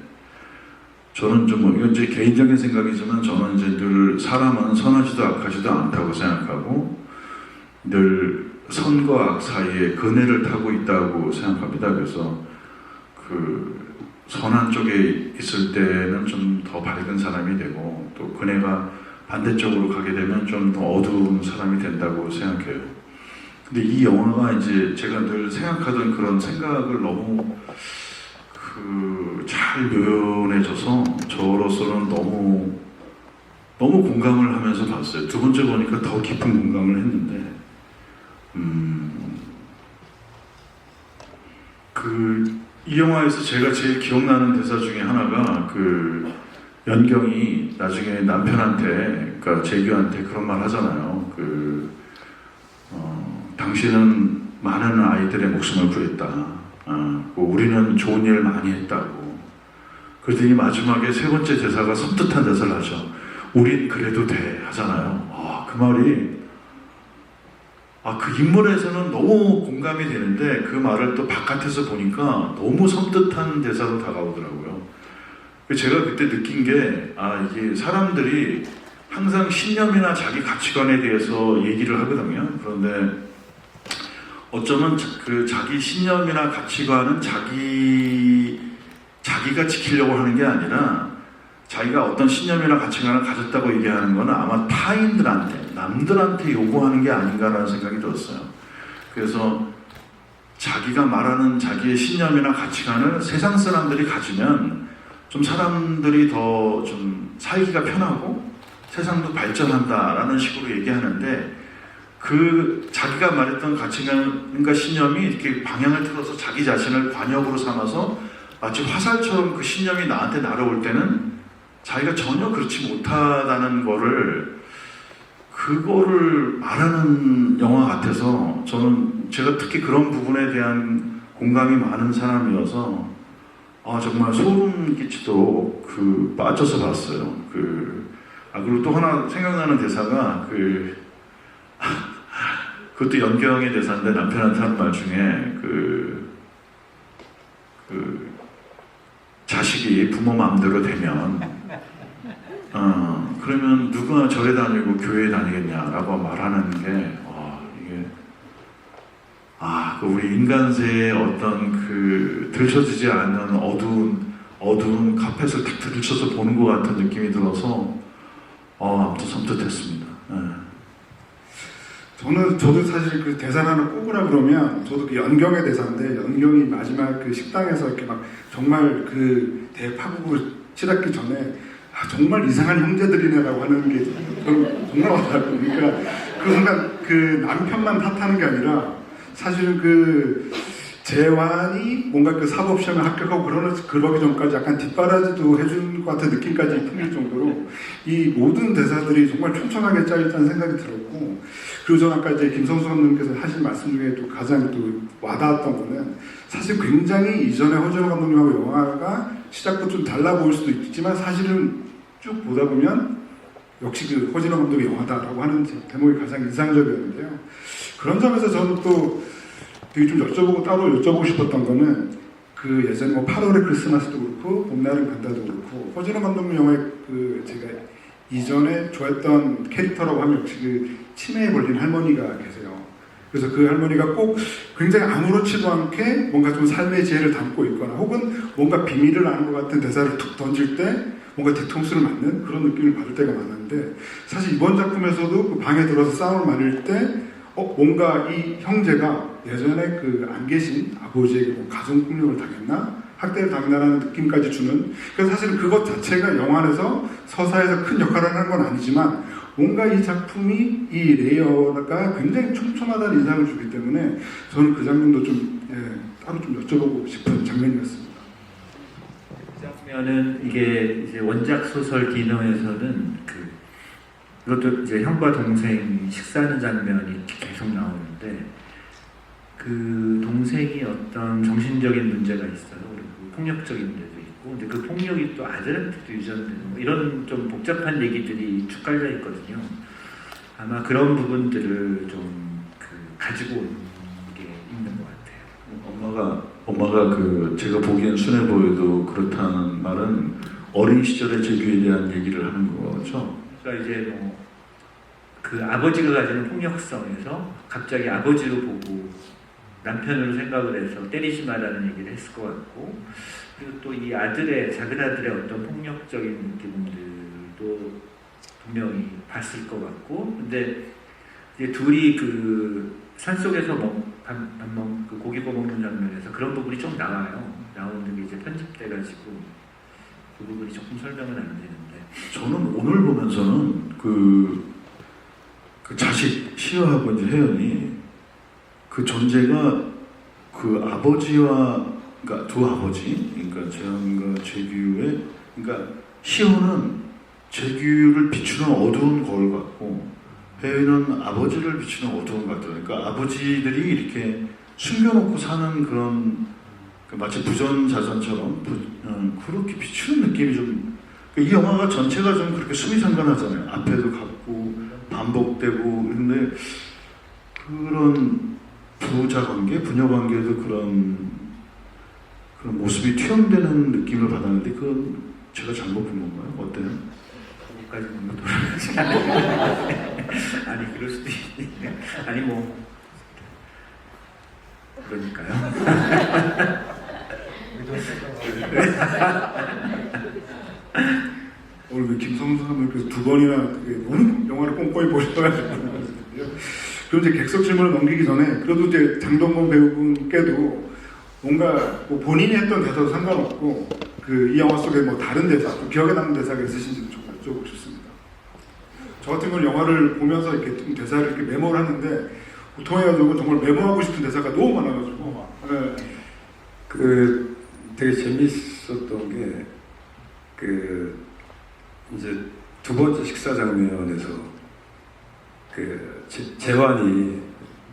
저는 이건 제 개인적인 생각이지만 저는 이제 늘 사람은 선하지도 악하지도 않다고 생각하고 늘 선과 악 사이에 그네를 타고 있다고 생각합니다. 그래서 선한 쪽에 있을 때는 좀 더 밝은 사람이 되고 또 그네가 반대쪽으로 가게 되면 좀 더 어두운 사람이 된다고 생각해요. 근데 이 영화가 이제 제가 늘 생각하던 그런 생각을 너무 잘 묘연해져서 저로서는 너무 공감을 하면서 봤어요. 두 번째 보니까 더 깊은 공감을 했는데 이 영화에서 제가 제일 기억나는 대사 중에 하나가 연경이 나중에 남편한테, 그러니까 재규한테 그런 말 하잖아요. 당신은 많은 아이들의 목숨을 구했다. 우리는 좋은 일 많이 했다고. 그랬더니 마지막에 세 번째 대사가 섬뜩한 대사를 하죠. 우린 그래도 돼 하잖아요. 그 말이 그 인물에서는 너무 공감이 되는데 그 말을 또 바깥에서 보니까 너무 섬뜩한 대사로 다가오더라고요. 제가 그때 느낀 게 이게 사람들이 항상 신념이나 자기 가치관에 대해서 얘기를 하거든요. 그런데 어쩌면 자기 신념이나 가치관은 자기가 지키려고 하는 게 아니라 자기가 어떤 신념이나 가치관을 가졌다고 얘기하는 거는 아마 타인들한테, 남들한테 요구하는 게 아닌가라는 생각이 들었어요. 그래서 자기가 말하는 자기의 신념이나 가치관을 세상 사람들이 가지면 좀 사람들이 더 좀 살기가 편하고 세상도 발전한다라는 식으로 얘기하는데, 그 자기가 말했던 가치관과 신념이 이렇게 방향을 틀어서 자기 자신을 관역으로 삼아서 마치 화살처럼 그 신념이 나한테 날아올 때는 자기가 전혀 그렇지 못하다는 거를, 그거를 말하는 영화 같아서 저는, 제가 특히 그런 부분에 대한 공감이 많은 사람이어서 정말 소름 끼치도록 빠져서 봤어요. 그리고 또 하나 생각나는 대사가 그것도 연경의 대사인데, 남편한테 하는 말 중에 자식이 부모 마음대로 되면 그러면 누가 절에 다니고 교회에 다니겠냐라고 말하는 게 이게 우리 인간세의 어떤 들춰지지 않는 어두운 카펫을 탁 들춰서 보는 것 같은 느낌이 들어서 아무튼 섬뜩했습니다. 저도 사실 그 대사를 하나 꼽으라 그러면 저도 그 연경의 대사인데, 연경이 마지막 그 식당에서 이렇게 막 정말 그 대파국을 치닫기 전에 정말 이상한 형제들이네라고 하는 게 정말 와닿았고, 그러니까 그 순간 그 남편만 탓하는 게 아니라 사실은 재환이 뭔가 사법 시험에 합격하고 그러기 전까지 약간 뒷바라지도 해준 것 같은 느낌까지 풍길 정도로 이 모든 대사들이 정말 촘촘하게 짜였다는 생각이 들었고, 그리고 저는 아까 이제 김성수 감독님께서 하신 말씀 중에 또 가장 또 와닿았던 거는, 사실 굉장히 이전에 허준호 감독님하고 영화가 시작부터 좀 달라 보일 수도 있지만 사실은 쭉 보다 보면 역시 허준호 감독의 영화다라고 하는 대목이 가장 인상적이었는데요. 그런 점에서 저는 또 되게 좀 따로 여쭤보고 싶었던 거는, 예전에 8월의 크리스마스도 그렇고 봄날은 간다도 그렇고 허준호 감독님 영화에 제가 이전에 좋아했던 캐릭터라고 하면 역시 치매에 걸린 할머니가 계세요. 그래서 그 할머니가 꼭 굉장히 아무렇지도 않게 뭔가 좀 삶의 지혜를 담고 있거나 혹은 뭔가 비밀을 아는 것 같은 대사를 툭 던질 때 뭔가 뒤통수를 맞는 그런 느낌을 받을 때가 많았는데, 사실 이번 작품에서도 그 방에 들어서 싸움을 나눌 때 뭔가 이 형제가 예전에 안 계신 아버지에게 가정폭력을 당했나? 학대를 당했나라는 느낌까지 주는, 그래서 사실 그것 자체가 영화 안에서 서사에서 큰 역할을 하는 건 아니지만 뭔가 이 작품이 이 레이어가 굉장히 촘촘하다는 인상을 주기 때문에 저는 그 장면도 따로 좀 여쭤보고 싶은 장면이었습니다. 그 장면은 이게 이제 원작 소설 기능에서는 이것도 이제 형과 동생 식사하는 장면이 계속 나오는데, 그 동생이 어떤 정신적인 문제가 있어요. 그리고 폭력적인 문제도 있고, 근데 그 폭력이 또 아들한테도 유전되는 이런 좀 복잡한 얘기들이 쭉 깔려 있거든요. 아마 그런 부분들을 좀 가지고 오는 게 있는 것 같아요. 엄마가 제가 보기엔 순해 보여도 그렇다는 말은 어린 시절의 재규에 대한 얘기를 하는 거죠. 그러니까 이제 그 아버지가 가지는 폭력성에서 갑자기 아버지로 보고 남편으로 생각을 해서 때리지 마라는 얘기를 했을 것 같고, 그리고 또 이 작은 아들의 어떤 폭력적인 느낌들도 분명히 봤을 것 같고, 근데 이제 둘이 산속에서 고기 구워 먹는 장면에서 그런 부분이 좀 나와요. 나오는 게 이제 편집돼가지고 그 부분이 조금 설명은 안 되는데, 저는 오늘 보면서는 그 자식 시어하고 이제 혜연이 그 존재가 아버지와, 그러니까 두 아버지, 그러니까 재환과 재규의, 그러니까 시어는 재규를 비추는 어두운 거울 같고 혜연은 아버지를 비추는 어두운 것 같아요. 그러니까 아버지들이 이렇게 숨겨놓고 사는 그런 마치 부전자전처럼 그렇게 비추는 느낌이 좀, 이 영화가 전체가 좀 그렇게 수미상관하잖아요. 앞에도 같고 반복되고, 근데 그런 부자관계, 부녀관계에도 그런 모습이 투영되는 느낌을 받았는데, 그건 제가 잘못 본 건가요? 어때요? 거기까지는 못 돌아가지 않아요. 아니 그럴 수도 있네. 아니 그러니까요. 우리 김성수 감독님께서 두 번이나 너무 영화를 꼼꼼히 보셔가지고 그럼 이제 객석 질문을 넘기기 전에 그래도 이제 장동건 배우분께도 뭔가 뭐 본인이 했던 대사도 상관없고 그 이 영화 속에 뭐 다른 대사, 또 기억에 남는 대사가 있으신지 좀 여쭤보고 싶습니다. 저 같은 경우는 영화를 보면서 이렇게 좀 대사를 이렇게 메모를 하는데 보통의 가족은 정말 메모하고 싶은 대사가 너무 많아가지고 네. 그 되게 재밌었던 게 그 이제 두 번째 식사 장면에서 그 재환이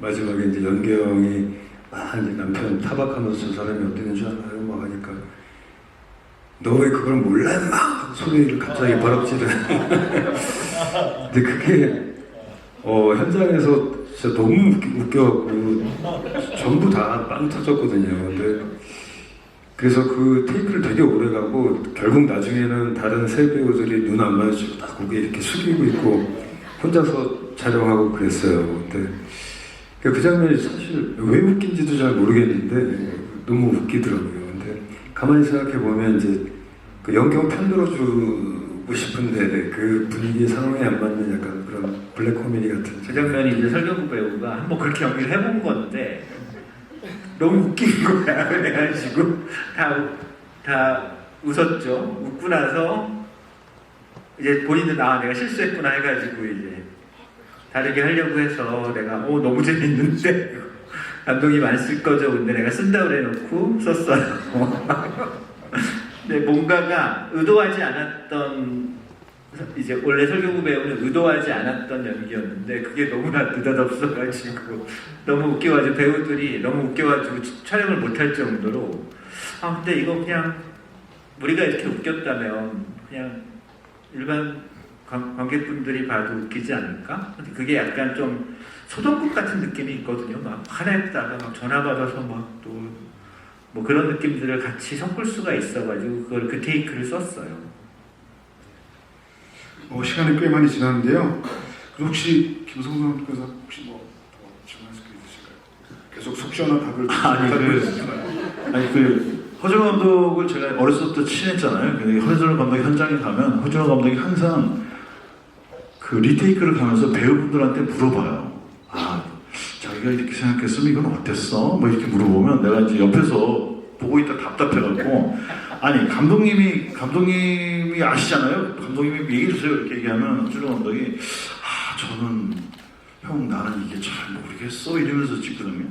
마지막에 이제 연경이 막 이제 남편 타박하면서 저 사람이 어땠는 줄 알아요? 막 하니까 너 왜 그걸 몰라? 막 소리를 갑자기 버럭지르. 근데 그게 현장에서 진짜 너무 웃겨갖고 전부 다 빵 터졌거든요. 근데 그래서 그 테이크를 되게 오래 가고 결국 나중에는 다른 세 배우들이 눈 안 마주치고 다 고개 이렇게 숙이고 있고 혼자서 촬영하고 그랬어요. 근데 그 장면이 사실 왜 웃긴지도 잘 모르겠는데 너무 웃기더라고요. 근데 가만히 생각해 보면 이제 그 연경 편 들어주고 싶은데 그 분위기 상황에 안 맞는 약간 그런 블랙 코미디 같은. 그 장면이 이제 설경구 배우가 한번 그렇게 연기를 해본 건데 너무 웃긴 거야. 그래가지고 다 웃었죠. 웃고 나서 이제 본인도 내가 실수했구나 해가지고 이제 다르게 하려고 해서 내가 너무 재밌는데 감독님 안 쓸 거죠. 근데 내가 쓴다고 해놓고 썼어요. 근데 뭔가가 의도하지 않았던 이제 원래 설경구 배우는 의도하지 않았던 연기였는데 그게 너무나 느닷없어가지고 너무 웃겨가지고 배우들이 너무 웃겨가지고 촬영을 못할 정도로 근데 이거 그냥 우리가 이렇게 웃겼다면 그냥 일반 관객분들이 봐도 웃기지 않을까? 근데 그게 약간 좀 소동국 같은 느낌이 있거든요. 막 화냈다가 막 전화 받아서 막 또 뭐 그런 느낌들을 같이 섞을 수가 있어가지고 그걸 그 테이크를 썼어요. 시간이 꽤 많이 지났는데요. 혹시 김성수 감독께서 혹시 뭐 질문하실 게 있으실까요? 계속 속 시원한 답을 아니 허준호 감독을 제가 어렸을 때부터 친했잖아요. 근데 허준호 감독이 현장에 가면 허준호 감독이 항상 그 리테이크를 가면서 배우분들한테 물어봐요. 자기가 이렇게 생각했으면 이건 어땠어? 뭐 이렇게 물어보면 내가 이제 옆에서 보고 있다 답답해갖고 아니 감독님이 아시잖아요. 감독님이 얘기해 주세요. 이렇게 얘기하면 허준호 감독이 저는 형 나는 이게 잘 모르겠어 이러면서 찍거든요.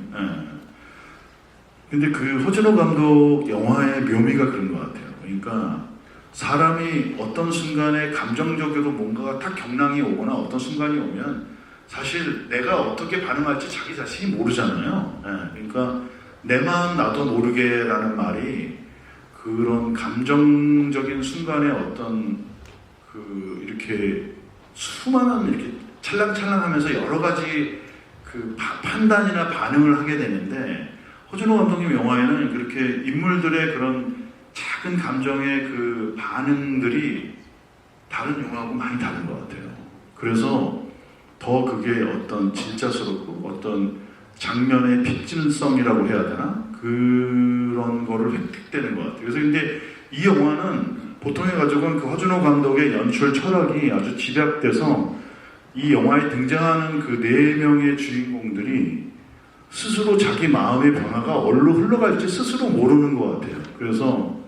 근데 그 허준호 감독 영화의 묘미가 그런 것 같아요. 그러니까 사람이 어떤 순간에 감정적으로 뭔가가 탁 경랑이 오거나 어떤 순간이 오면 사실 내가 어떻게 반응할지 자기 자신이 모르잖아요. 그러니까 내 마음 나도 모르게라는 말이 그런 감정적인 순간에 어떤 그 이렇게 수많은 이렇게 찰랑찰랑하면서 여러 가지 그 판단이나 반응을 하게 되는데 허준호 감독님 영화에는 그렇게 인물들의 그런 작은 감정의 그 반응들이 다른 영화하고 많이 다른 것 같아요. 그래서 더 그게 어떤 진짜스럽고 어떤 장면의 픽진성이라고 해야 되나? 그런 거를 획득되는 것 같아요. 그래서 근데 이 영화는 보통의 가족은 그 허준호 감독의 연출 철학이 아주 집약돼서 이 영화에 등장하는 그 4명의 주인공들이 스스로 자기 마음의 변화가 어디로 흘러갈지 스스로 모르는 것 같아요. 그래서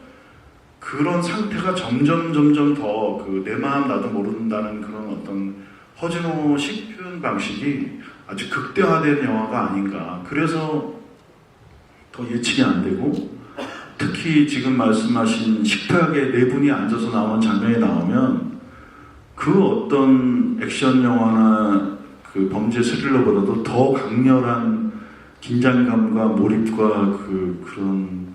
그런 상태가 점점 더 그 내 마음 나도 모른다는 그런 어떤 허준호식 표현 방식이 아주 극대화된 영화가 아닌가. 그래서 더 예측이 안 되고 특히 지금 말씀하신 식탁에 4분이 앉아서 나온 장면이 나오면 그 어떤 액션 영화나 그 범죄 스릴러보다도 더 강렬한 긴장감과 몰입과 그런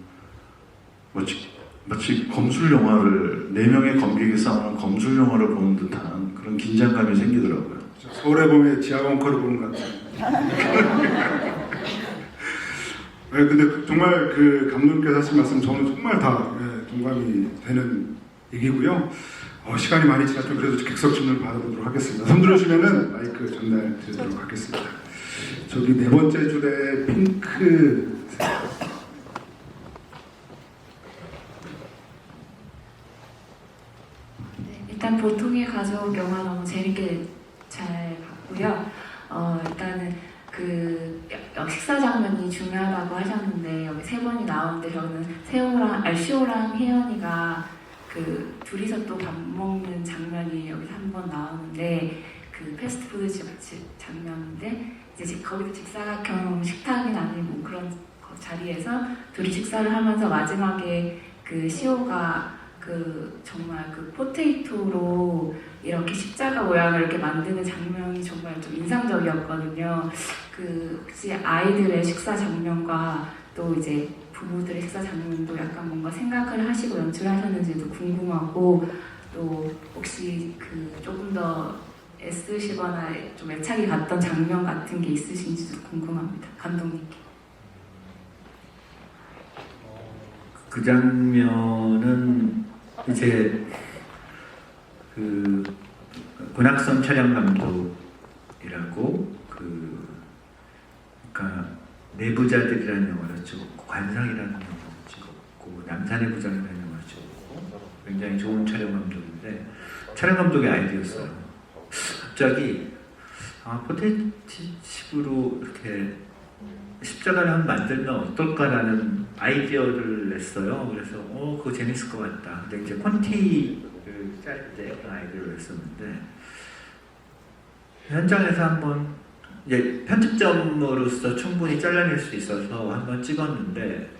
마치 검술 영화를 4명의 검객이 싸우는 검술 영화를 보는 듯한 그런 긴장감이 생기더라고요. 서울의 봄에 지하벙커를 보는 것 같아요. 네, 근데 정말 그 감독님께서 하신 말씀 저는 정말 다 동감이 되는 얘기고요. 시간이 많이 지났지만 그래도 객석 질문을 받아보도록 하겠습니다. 손 들어주시면은 마이크 전달 드리도록 하겠습니다. 저기 4번째 줄에 핑크 일단 보통 가족 영화 너무 재밌게 잘 봤고요. 일단은 그 식사 장면이 중요하다고 하셨는데 여기 세 번이 나오는데 저는 시호랑 혜연이가 그 둘이서 또 밥 먹는 장면이 여기서 한 번 나오는데 그 패스트푸드 집 장면인데 이제 거기도 직사각형 식탁이 아니고 그런 자리에서 둘이 식사를 하면서 마지막에 그 시호가 그 정말 그 포테이토로 이렇게 십자가 모양을 이렇게 만드는 장면이 정말 좀 인상적이었거든요. 그 혹시 아이들의 식사 장면과 또 이제 부부들의 식사 장면도 약간 뭔가 생각을 하시고 연출하셨는지도 궁금하고 또 혹시 그 조금 더 애쓰시거나 좀 애착이 갔던 장면 같은 게 있으신지도 궁금합니다. 감독님께. 그 장면은 이제 그 문학선 촬영 감독이라고 그러니까 내부자들이라는 영화를 찍었고 관상이라는 영화를 찍었고 남산의 부장이라는 영화를 찍었고 굉장히 좋은 촬영 감독인데 촬영 감독의 아이디어였어요. 갑자기 포테이토칩으로 이렇게 십자가를 한번 만들면 어떨까라는 아이디어를 냈어요. 그래서 그거 재밌을 것 같다. 근데 이제 콘티를 짤 때 그런 아이디어를 냈었는데 현장에서 한번 이제 편집점으로서 충분히 잘라낼 수 있어서 한번 찍었는데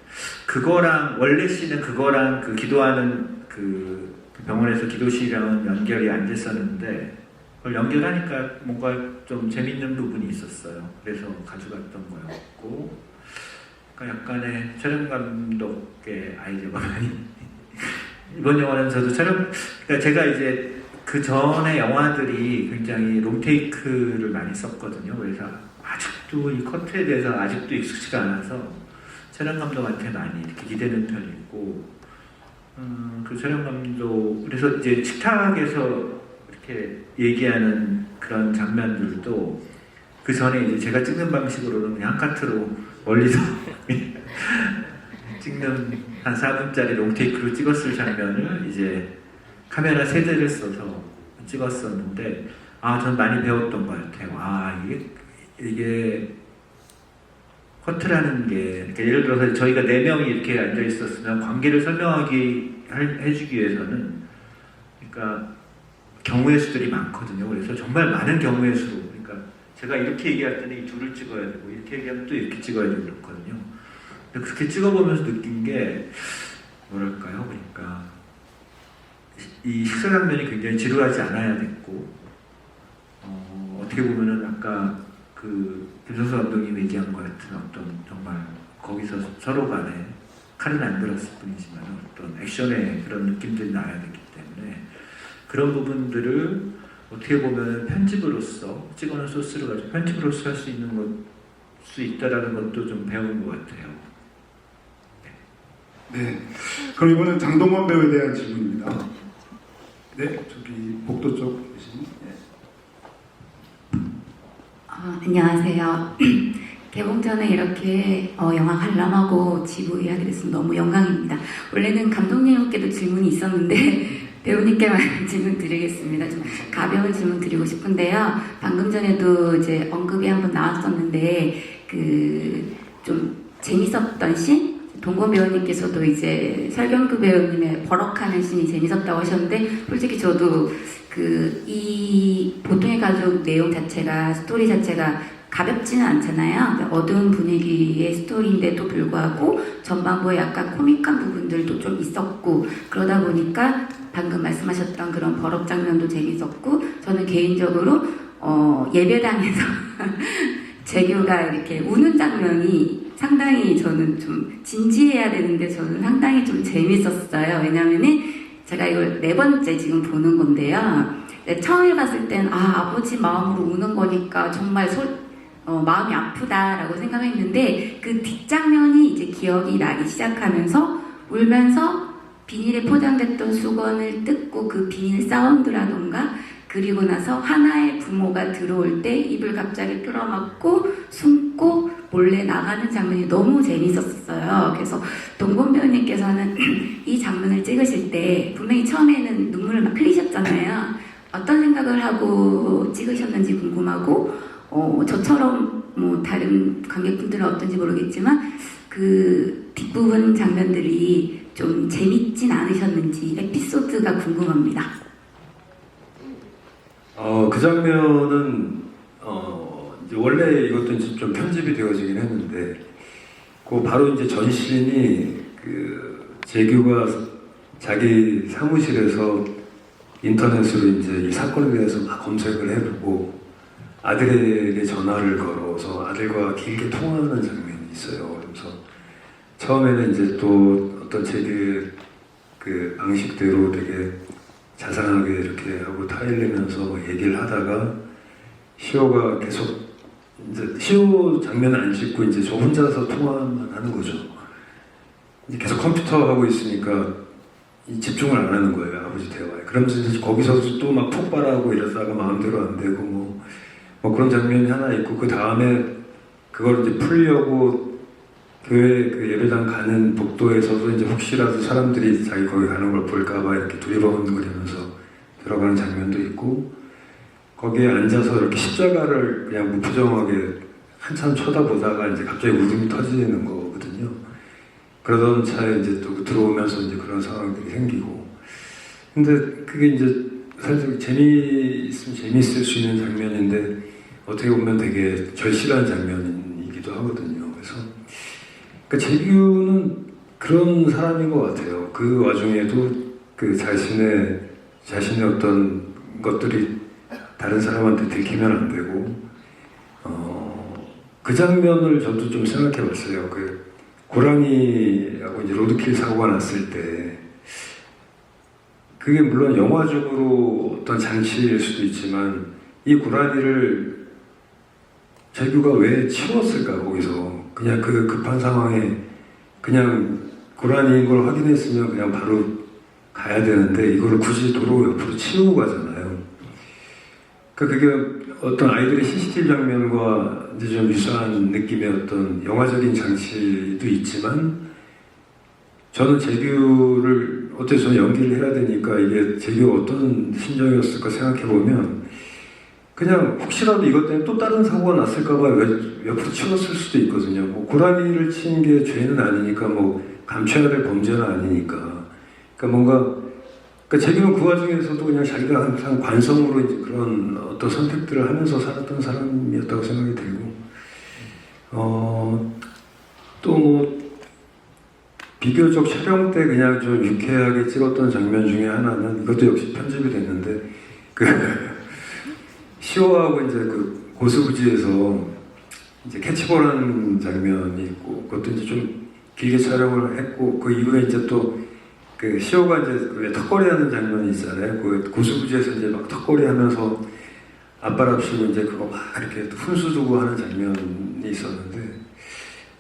그거랑 원래 씬은 그거랑 그 기도하는 그 병원에서 기도실이랑은 연결이 안 됐었는데 그걸 연결하니까 뭔가 좀 재밌는 부분이 있었어요. 그래서 가져갔던 거였고 그러니까 약간의 촬영 감독의 아이디어가 많이 이번 영화는 저도 그러니까 제가 이제 그 전에 영화들이 굉장히 롱테이크를 많이 썼거든요. 그래서 아직도 이 커트에 대해서 아직도 익숙치가 않아서 촬영 감독한테 많이 이렇게 기대는 편이고 그 촬영 감독 그래서 이제 식탁에서 이렇게 얘기하는 그런 장면들도 그 전에 이제 제가 찍는 방식으로는 그냥 한 카트로 멀리서 찍는 한 4분짜리 롱테이크로 찍었을 장면을 이제 카메라 세대를 써서 찍었었는데 전 많이 배웠던 것 같아요. 이게 커트라는 게 그러니까 예를 들어서 저희가 4명이 이렇게 앉아 있었으면 관계를 해주기 위해서는 그러니까 경우의 수들이 많거든요. 그래서 정말 많은 경우의 수 그러니까 제가 이렇게 얘기할 때는 이 둘을 찍어야 되고 이렇게 얘기하면 또 이렇게 찍어야 되고 그렇거든요. 근데 그렇게 찍어보면서 느낀 게 뭐랄까요? 그러니까 이 식사 장면이 굉장히 지루하지 않아야 됐고 어떻게 보면은 아까 그 김선수 감독님이 얘기한 것 같은 어떤 정말 거기서 서로 간에 칼은 안 들었을 뿐이지만 어떤 액션의 그런 느낌들이 나야 되기 때문에 그런 부분들을 어떻게 보면 편집으로서 찍어놓은 소스를 가지고 편집으로서 할 수 있는 수 있다라는 것도 좀 배운 것 같아요. 네. 그럼 이번엔 장동건 배우에 대한 질문입니다. 네, 저기 복도 쪽 계신. 안녕하세요. 개봉 전에 이렇게 영화 관람하고 지부 이야기 됐으면 너무 영광입니다. 원래는 감독님께도 질문이 있었는데 배우님께만 질문 드리겠습니다. 좀 가벼운 질문 드리고 싶은데요. 방금 전에도 이제 언급이 한번 나왔었는데 좀 재밌었던 씬? 동건 배우님께서도 이제 설경구 배우님의 버럭하는 씬이 재밌었다고 하셨는데 솔직히 저도 이 보통의 가족 내용 자체가 스토리 자체가 가볍지는 않잖아요. 어두운 분위기의 스토리인데도 불구하고 전반부에 약간 코믹한 부분들도 좀 있었고 그러다 보니까 방금 말씀하셨던 그런 버럭 장면도 재밌었고 저는 개인적으로 예배당에서 재규가 이렇게 우는 장면이 상당히 저는 좀 진지해야 되는데 저는 상당히 좀 재밌었어요. 왜냐면은 제가 이걸 4번째 지금 보는 건데요. 처음에 봤을 땐 아버지 마음으로 우는 거니까 정말 마음이 아프다라고 생각했는데 그 뒷장면이 이제 기억이 나기 시작하면서 울면서 비닐에 포장됐던 수건을 뜯고 그 비닐 사운드라던가 그리고 나서 하나의 부모가 들어올 때 입을 갑자기 뚫어막고 숨고 몰래 나가는 장면이 너무 재밌었어요. 그래서 동건 배우님께서는 이 장면을 찍으실 때 분명히 처음에는 눈물을 막 흘리셨잖아요. 어떤 생각을 하고 찍으셨는지 궁금하고 저처럼 뭐 다른 관객분들은 어떤지 모르겠지만 그 뒷부분 장면들이 좀 재밌진 않으셨는지 에피소드가 궁금합니다. 그 장면은 이제 원래 이것도 이제 좀 편집이 되어지긴 했는데 그 바로 이제 전신이 그 재규가 자기 사무실에서 인터넷으로 이제 이 사건에 대해서 막 검색을 해보고 아들에게 전화를 걸어서 아들과 길게 통화하는 장면이 있어요. 그래서 처음에는 이제 또 어떤 재규의 그 방식대로 되게 자상하게 이렇게 하고 타일내면서 얘기를 하다가 시호가 계속 이제 시호 장면을 안 찍고 이제 저 혼자서 통화만 하는 거죠. 이제 계속 컴퓨터 하고 있으니까 이 집중을 안 하는 거예요, 아버지 대화에. 그러면서 이제 거기서 또 막 폭발하고 이러다가 마음대로 안 되고 뭐 그런 장면이 하나 있고 그 다음에 그걸 이제 풀려고 교회 그 예배당 가는 복도에서도 이제 혹시라도 사람들이 자기 거기 가는 걸 볼까봐 이렇게 두리번거리면서 들어가는 장면도 있고 거기에 앉아서 이렇게 십자가를 그냥 무표정하게 한참 쳐다보다가 이제 갑자기 웃음이 터지는 거거든요. 그러던 차에 이제 또 들어오면서 이제 그런 상황들이 생기고. 근데 그게 이제 사실 재미있으면 재미있을 수 있는 장면인데 어떻게 보면 되게 절실한 장면이기도 하거든요. 그래서 그러니까 재규는 그런 사람인 것 같아요. 그 와중에도 그 자신의 어떤 것들이 다른 사람한테 들키면 안 되고, 그 장면을 저도 좀 생각해 봤어요. 그 고라니하고 이제 로드킬 사고가 났을 때, 그게 물론 영화적으로 어떤 장치일 수도 있지만, 이 고라니를 재규가 왜 치웠을까, 거기서. 그냥 그 급한 상황에 그냥 고라니인 걸 확인했으면 그냥 바로 가야 되는데, 이거를 굳이 도로 옆으로 치우고 가잖아요. 그게 어떤 아이들의 CCTV 장면과 이제 좀 유사한 느낌의 어떤 영화적인 장치도 있지만, 저는 재규를 어때서 저는 연기를 해야 되니까 이게 재규가 어떤 심정이었을까 생각해보면, 그냥 혹시라도 이것 때문에 또 다른 사고가 났을까봐 옆으로 치웠을 수도 있거든요. 뭐 고라니를 친 게 죄는 아니니까, 뭐 감춰야 될 범죄는 아니니까. 그러니까 뭔가 그러니까 재규는 그 와중에서도 그냥 자기가 항상 관성으로 이제 그런 어떤 선택들을 하면서 살았던 사람이었다고 생각이 들고, 또 뭐 비교적 촬영 때 그냥 좀 유쾌하게 찍었던 장면 중에 하나는 이것도 역시 편집이 됐는데 그 시호하고 이제 그 고수부지에서 이제 캐치볼하는 장면이 있고 그것도 이제 좀 길게 촬영을 했고 그 이후에 이제 또 그 시호가 이제 왜 턱걸이 하는 장면이 있잖아요. 그 고수부지에서 이제 막 턱걸이 하면서 앞바랍시고 이제 그거 막 이렇게 훈수 두고 하는 장면이 있었는데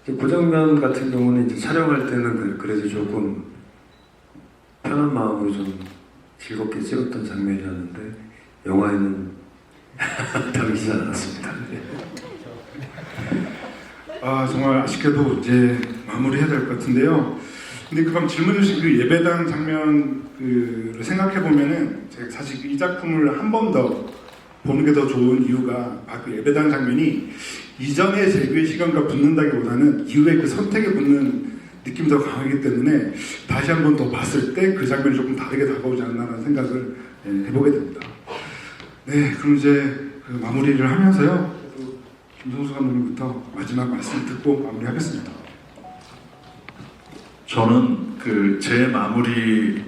그 장면 같은 경우는 이제 촬영할 때는 그래도 조금 편한 마음으로 좀 즐겁게 찍었던 장면이었는데 영화에는 담기지 않았습니다. 정말 아쉽게도 이제 마무리해야 될 것 같은데요. 근데 그럼 질문 주신 그 예배당 장면을 생각해 보면은 제가 사실 이 작품을 한 번 더 보는 게 더 좋은 이유가 그 예배당 장면이 이전의 재규의 시간과 붙는다기보다는 이후에 그 선택에 붙는 느낌이 더 강하기 때문에 다시 한 번 더 봤을 때 그 장면이 조금 다르게 다가오지 않나라는 생각을 해보게 됩니다. 네, 그럼 이제 그 마무리를 하면서요. 김성수 감독님부터 마지막 말씀 듣고 마무리하겠습니다. 저는 그 제 마무리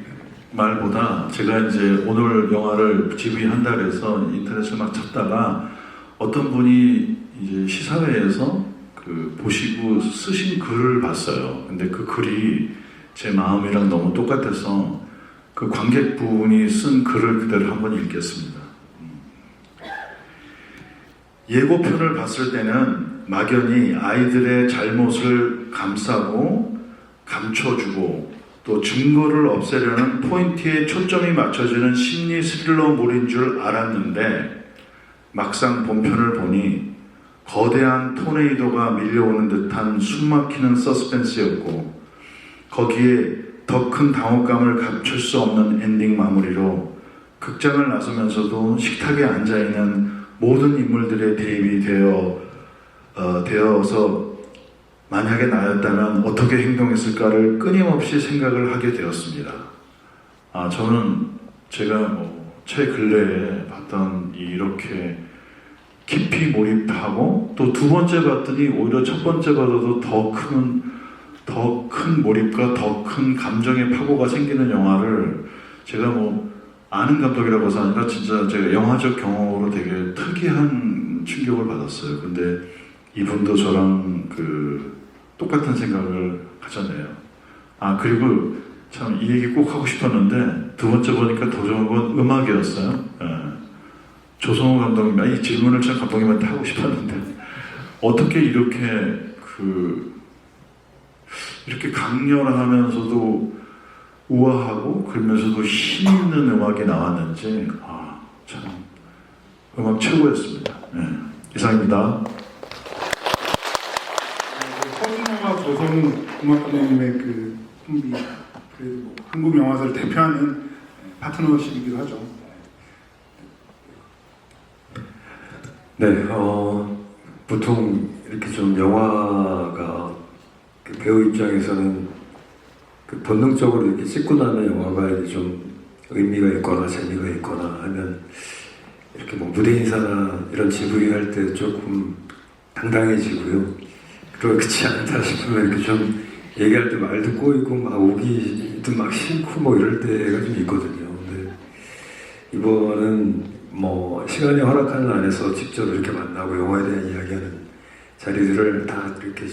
말보다 제가 이제 오늘 영화를 지휘한다 그래서 인터넷을 막 찾다가 어떤 분이 이제 시사회에서 그 보시고 쓰신 글을 봤어요. 근데 그 글이 제 마음이랑 너무 똑같아서 그 관객분이 쓴 글을 그대로 한번 읽겠습니다. 예고편을 봤을 때는 막연히 아이들의 잘못을 감싸고 감춰주고 또 증거를 없애려는 포인트에 초점이 맞춰지는 심리 스릴러물인 줄 알았는데 막상 본편을 보니 거대한 토네이도가 밀려오는 듯한 숨막히는 극장을 나서면서도 식탁에 앉아 있는 모든 인물들의 대입이 되어서 만약에 나였다면 어떻게 행동했을까를 끊임없이 생각을 하게 되었습니다. 저는 제가 최근래에 봤던 이렇게 깊이 몰입하고 또 두 번째 봤더니 오히려 첫 번째보다도 더 큰 몰입과 더 큰 감정의 파고가 생기는 영화를 제가 아는 감독이라고 해서 아니라 진짜 제가 영화적 경험으로 되게 특이한 충격을 받았어요. 근데 이분도 저랑 똑같은 생각을 가졌네요. 그리고 참 이 얘기 꼭 하고 싶었는데 두 번째 보니까 더 좋은 건 음악이었어요. 조성호 감독님, 이 질문을 참 감독님한테 하고 싶었는데 어떻게 이렇게 강렬하면서도 우아하고 그러면서도 힘 있는 음악이 나왔는지 참 음악 최고였습니다. 이상입니다. 허준호와 조성우 음악 감독님의 품비, 그래도 한국 영화사를 대표하는 파트너십이기도 하죠. 네, 보통 이렇게 좀 영화가 배우 입장에서는 본능적으로 이렇게 찍고 나면 영화가 이제 좀 의미가 있거나 재미가 있거나 하면 이렇게 무대 인사나 이런 지브리 할 때 조금 당당해지고요. 그리고 그렇지 않다 싶으면 이렇게 좀 얘기할 때 말도 꼬이고 막 오기도 막 싫고 이럴 때가 좀 있거든요. 근데 이번은 시간이 허락하는 안에서 직접 이렇게 만나고 영화에 대한 이야기하는 자리들을 다 이렇게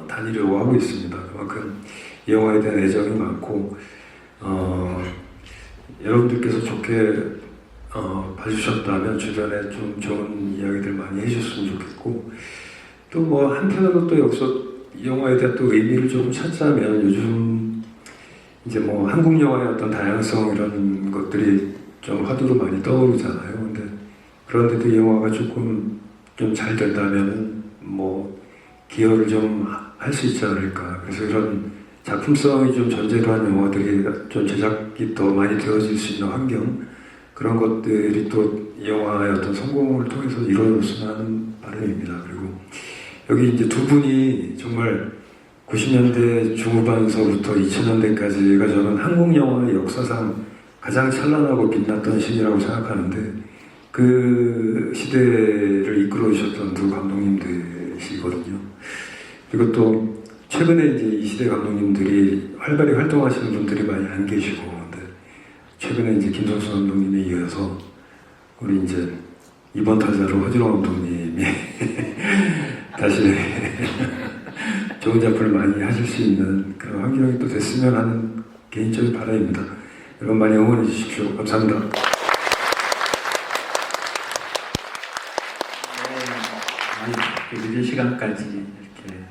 다니려고 하고 있습니다. 그만큼 이 영화에 대한 애정이 많고 여러분들께서 좋게 봐주셨다면 주변에 좀 좋은 이야기들 많이 해주셨으면 좋겠고 또 한편으로 또 여기서 이 영화에 대한 또 의미를 조금 찾자면 요즘 이제 한국 영화의 어떤 다양성 이런 것들이 좀 화두로 많이 떠오르잖아요. 근데 그런데도 이 영화가 조금 좀 잘 된다면 기여를 좀 할 수 있지 않을까. 그래서 이런 작품성이 좀 전제로 한 영화들이 좀 제작이 더 많이 되어질 수 있는 환경 그런 것들이 또 이 영화의 어떤 성공을 통해서 이루어졌으면 하는 바람입니다. 그리고 여기 이제 두 분이 정말 90년대 중후반서부터 2000년대까지가 저는 한국 영화의 역사상 가장 찬란하고 빛났던 시기라고 생각하는데 그 시대를 이끌어 주셨던 두 감독님들이시거든요. 그리고 또 최근에 이제 이 시대 감독님들이 활발히 활동하시는 분들이 많이 안 계시고, 근데 최근에 이제 김성수 감독님에 이어서 우리 이제 이번 타자로 허준호 감독님이 다시 좋은 작품을 많이 하실 수 있는 그런 환경이 또 됐으면 하는 개인적인 바람입니다. 여러분 많이 응원해 주십시오. 감사합니다. 늦은 시간까지 이렇게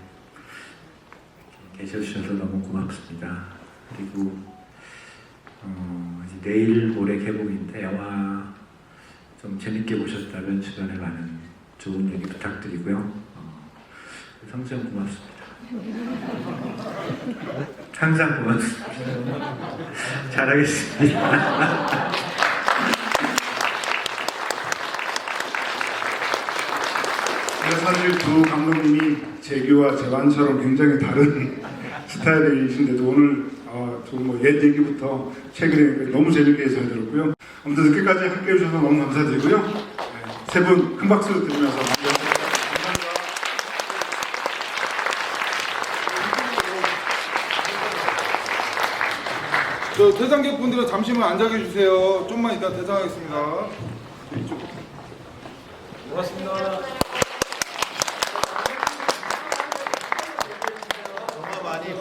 계셔주셔서 너무 고맙습니다. 그리고 이제 내일 모레 개봉인데 영화 좀 재밌게 보셨다면 주변에 많은 좋은 얘기 부탁드리고요. 성수형 고맙습니다. 항상 고맙습니다. 잘하겠습니다. 사실 두 감독님이 재규와 재환처럼 굉장히 다른 스타일이신데도 오늘 옛 얘기부터 최근에 너무 재밌게 잘 들었고요. 아무튼 끝까지 함께 해주셔서 너무 감사드리고요. 세 분 큰 박수 드리면서 감사합니다. 대상객분들은 잠시만 앉아 계주세요. 좀만 이따 대상하겠습니다. 고맙습니다.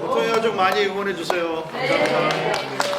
보통의 가족 많이 응원해 주세요. 감사합니다.